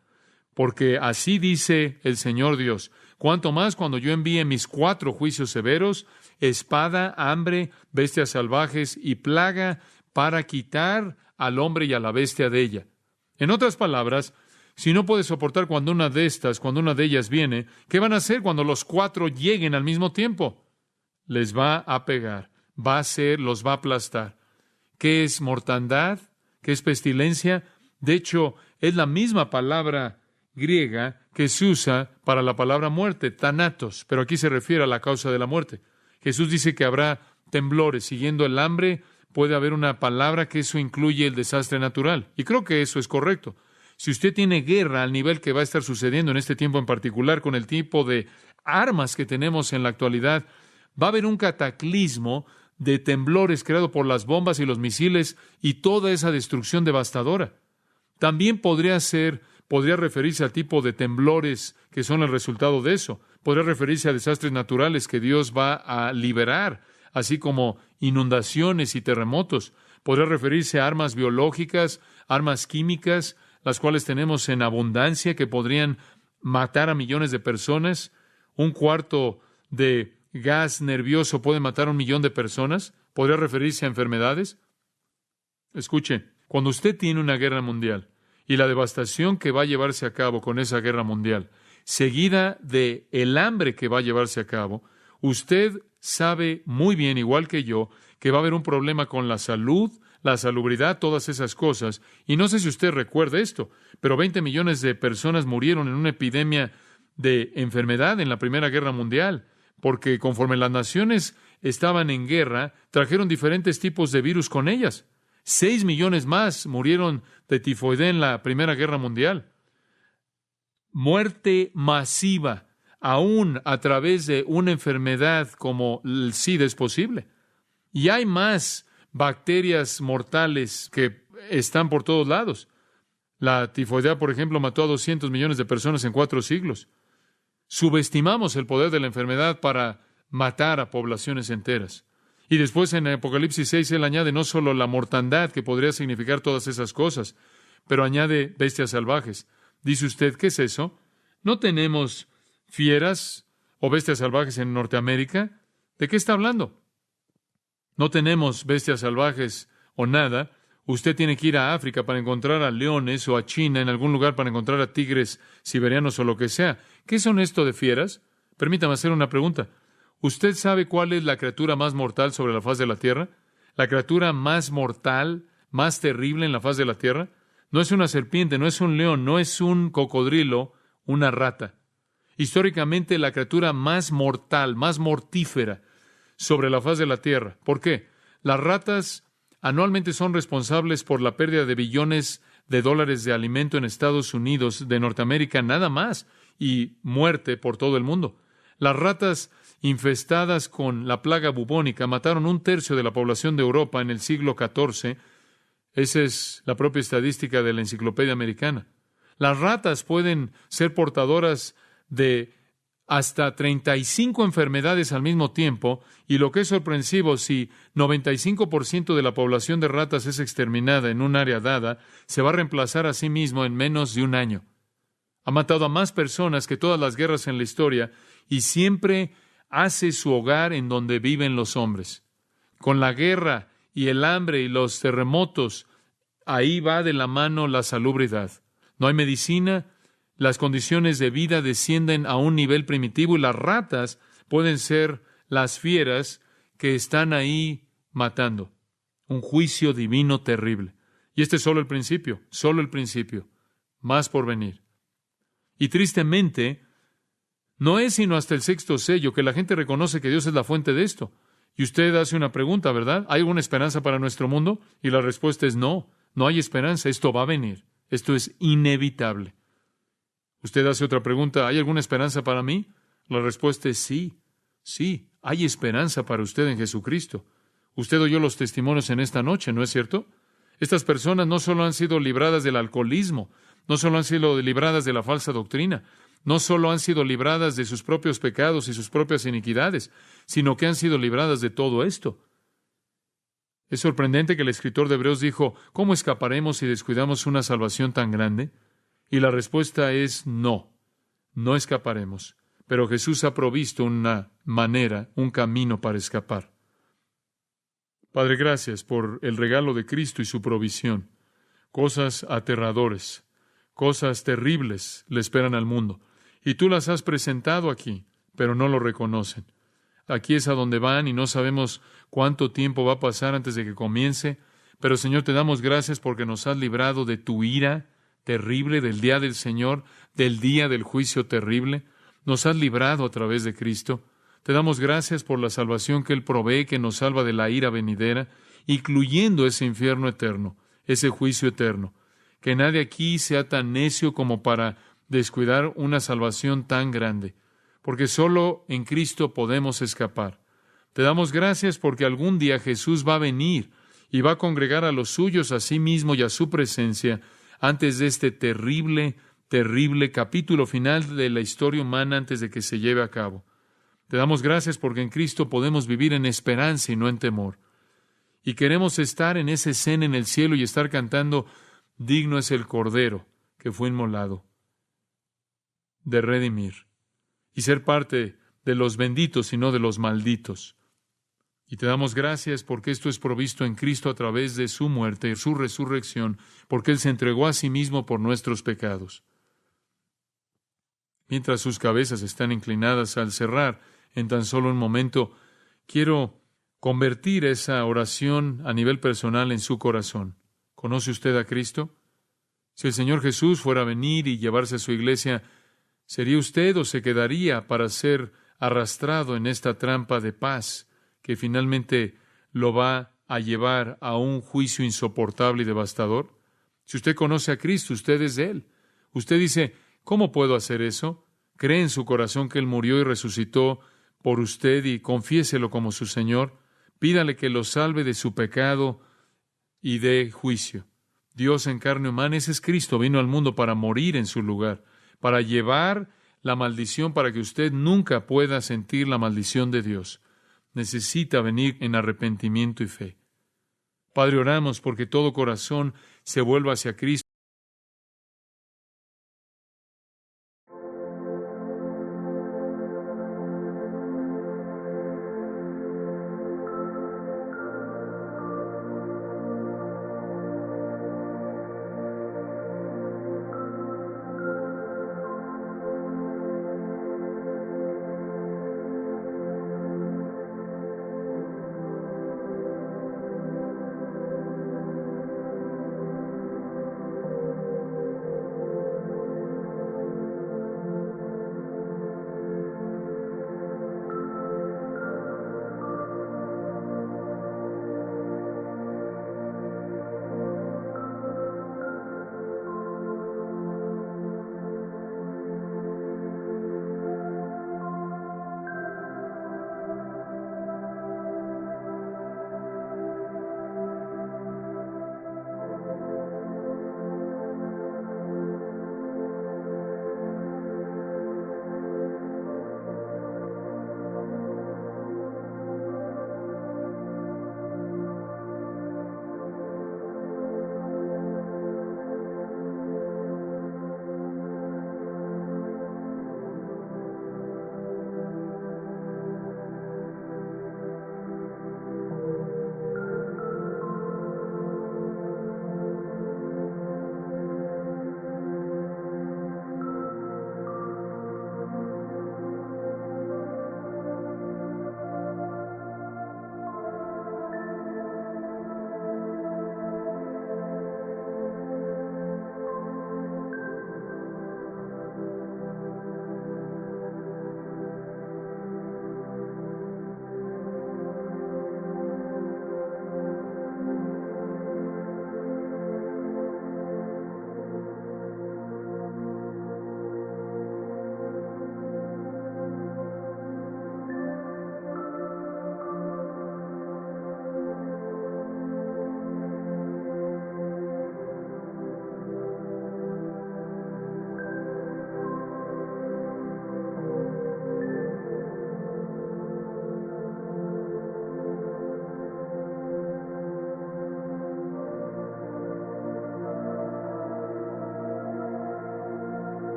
Porque así dice el Señor Dios, cuanto más cuando yo envíe mis 4 juicios severos, espada, hambre, bestias salvajes y plaga, para quitar al hombre y a la bestia de ella. En otras palabras, si no puede soportar cuando una de ellas viene, ¿qué van a hacer cuando los 4 lleguen al mismo tiempo? Les va a pegar, los va a aplastar. ¿Qué es mortandad? ¿Qué es pestilencia? De hecho, es la misma palabra griega que se usa para la palabra muerte, thanatos, pero aquí se refiere a la causa de la muerte. Jesús dice que habrá temblores. Siguiendo el hambre, puede haber una palabra que eso incluye el desastre natural. Y creo que eso es correcto. Si usted tiene guerra al nivel que va a estar sucediendo en este tiempo en particular, con el tipo de armas que tenemos en la actualidad, va a haber un cataclismo de temblores creado por las bombas y los misiles y toda esa destrucción devastadora. También podría referirse al tipo de temblores que son el resultado de eso. Podría referirse a desastres naturales que Dios va a liberar, así como inundaciones y terremotos. Podría referirse a armas biológicas, armas químicas, las cuales tenemos en abundancia, que podrían matar a millones de personas. Un cuarto de gas nervioso puede matar a 1 millón de personas. Podría referirse a enfermedades. Escuche, cuando usted tiene una guerra mundial y la devastación que va a llevarse a cabo con esa guerra mundial, seguida de el hambre que va a llevarse a cabo, usted sabe muy bien, igual que yo, que va a haber un problema con la salud, la salubridad, todas esas cosas. Y no sé si usted recuerda esto, pero 20 millones de personas murieron en una epidemia de enfermedad en la Primera Guerra Mundial, porque conforme las naciones estaban en guerra, trajeron diferentes tipos de virus con ellas. 6 millones más murieron de tifoidea en la Primera Guerra Mundial. Muerte masiva, aún a través de una enfermedad como el SIDA, es posible. Y hay más bacterias mortales que están por todos lados. La tifoidea, por ejemplo, mató a 200 millones de personas en 4 siglos. Subestimamos el poder de la enfermedad para matar a poblaciones enteras. Y después en Apocalipsis 6 él añade no solo la mortandad, que podría significar todas esas cosas, pero añade bestias salvajes. Dice usted, ¿qué es eso? ¿No tenemos fieras o bestias salvajes en Norteamérica? ¿De qué está hablando? No tenemos bestias salvajes o nada. Usted tiene que ir a África para encontrar a leones, o a China, en algún lugar para encontrar a tigres siberianos o lo que sea. ¿Qué son esto de fieras? Permítame hacer una pregunta. ¿Usted sabe cuál es la criatura más mortal sobre la faz de la tierra? ¿La criatura más mortal, más terrible en la faz de la tierra? No es una serpiente, no es un león, no es un cocodrilo, una rata. Históricamente, la criatura más mortal, más mortífera sobre la faz de la tierra. ¿Por qué? Las ratas anualmente son responsables por la pérdida de billones de dólares de alimento en Estados Unidos, de Norteamérica, nada más, y muerte por todo el mundo. Las ratas infestadas con la plaga bubónica mataron 1/3 de la población de Europa en el siglo XIV. Esa es la propia estadística de la Enciclopedia Americana. Las ratas pueden ser portadoras de hasta 35 enfermedades al mismo tiempo, y lo que es sorpresivo, si 95% de la población de ratas es exterminada en un área dada, se va a reemplazar a sí mismo en menos de un año. Ha matado a más personas que todas las guerras en la historia, y siempre hace su hogar en donde viven los hombres. Con la guerra y el hambre y los terremotos, ahí va de la mano la salubridad. No hay medicina, las condiciones de vida descienden a un nivel primitivo y las ratas pueden ser las fieras que están ahí matando. Un juicio divino terrible. Y este es solo el principio, más por venir. Y tristemente, no es sino hasta el 6º sello que la gente reconoce que Dios es la fuente de esto. Y usted hace una pregunta, ¿verdad? ¿Hay alguna esperanza para nuestro mundo? Y la respuesta es no, no hay esperanza, esto va a venir, esto es inevitable. Usted hace otra pregunta, ¿hay alguna esperanza para mí? La respuesta es sí, sí, hay esperanza para usted en Jesucristo. Usted oyó los testimonios en esta noche, ¿no es cierto? Estas personas no solo han sido libradas del alcoholismo, no solo han sido libradas de la falsa doctrina, no solo han sido libradas de sus propios pecados y sus propias iniquidades, sino que han sido libradas de todo esto. Es sorprendente que el escritor de Hebreos dijo, ¿cómo escaparemos si descuidamos una salvación tan grande? Y la respuesta es no, no escaparemos. Pero Jesús ha provisto una manera, un camino para escapar. Padre, gracias por el regalo de Cristo y su provisión. Cosas aterradoras, cosas terribles le esperan al mundo. Y tú las has presentado aquí, pero no lo reconocen. Aquí es a donde van y no sabemos cuánto tiempo va a pasar antes de que comience. Pero, Señor, te damos gracias porque nos has librado de tu ira, terrible, del día del Señor, del día del juicio terrible. Nos has librado a través de Cristo. Te damos gracias por la salvación que Él provee, que nos salva de la ira venidera, incluyendo ese infierno eterno, ese juicio eterno. Que nadie aquí sea tan necio como para descuidar una salvación tan grande, porque solo en Cristo podemos escapar. Te damos gracias porque algún día Jesús va a venir y va a congregar a los suyos a sí mismo y a su presencia antes de este terrible, terrible capítulo final de la historia humana antes de que se lleve a cabo. Te damos gracias porque en Cristo podemos vivir en esperanza y no en temor. Y queremos estar en esa escena en el cielo y estar cantando, digno es el Cordero que fue inmolado, de redimir, y ser parte de los benditos y no de los malditos. Y te damos gracias porque esto es provisto en Cristo a través de su muerte y su resurrección, porque Él se entregó a sí mismo por nuestros pecados. Mientras sus cabezas están inclinadas al cerrar, en tan solo un momento, quiero convertir esa oración a nivel personal en su corazón. ¿Conoce usted a Cristo? Si el Señor Jesús fuera a venir y llevarse a su iglesia, ¿sería usted o se quedaría para ser arrastrado en esta trampa de paz que finalmente lo va a llevar a un juicio insoportable y devastador? Si usted conoce a Cristo, usted es de Él. Usted dice, ¿cómo puedo hacer eso? Cree en su corazón que Él murió y resucitó por usted y confiéselo como su Señor. Pídale que lo salve de su pecado y de juicio. Dios en carne humana, ese es Cristo, vino al mundo para morir en su lugar, para llevar la maldición para que usted nunca pueda sentir la maldición de Dios. Necesita venir en arrepentimiento y fe. Padre, oramos porque todo corazón se vuelva hacia Cristo.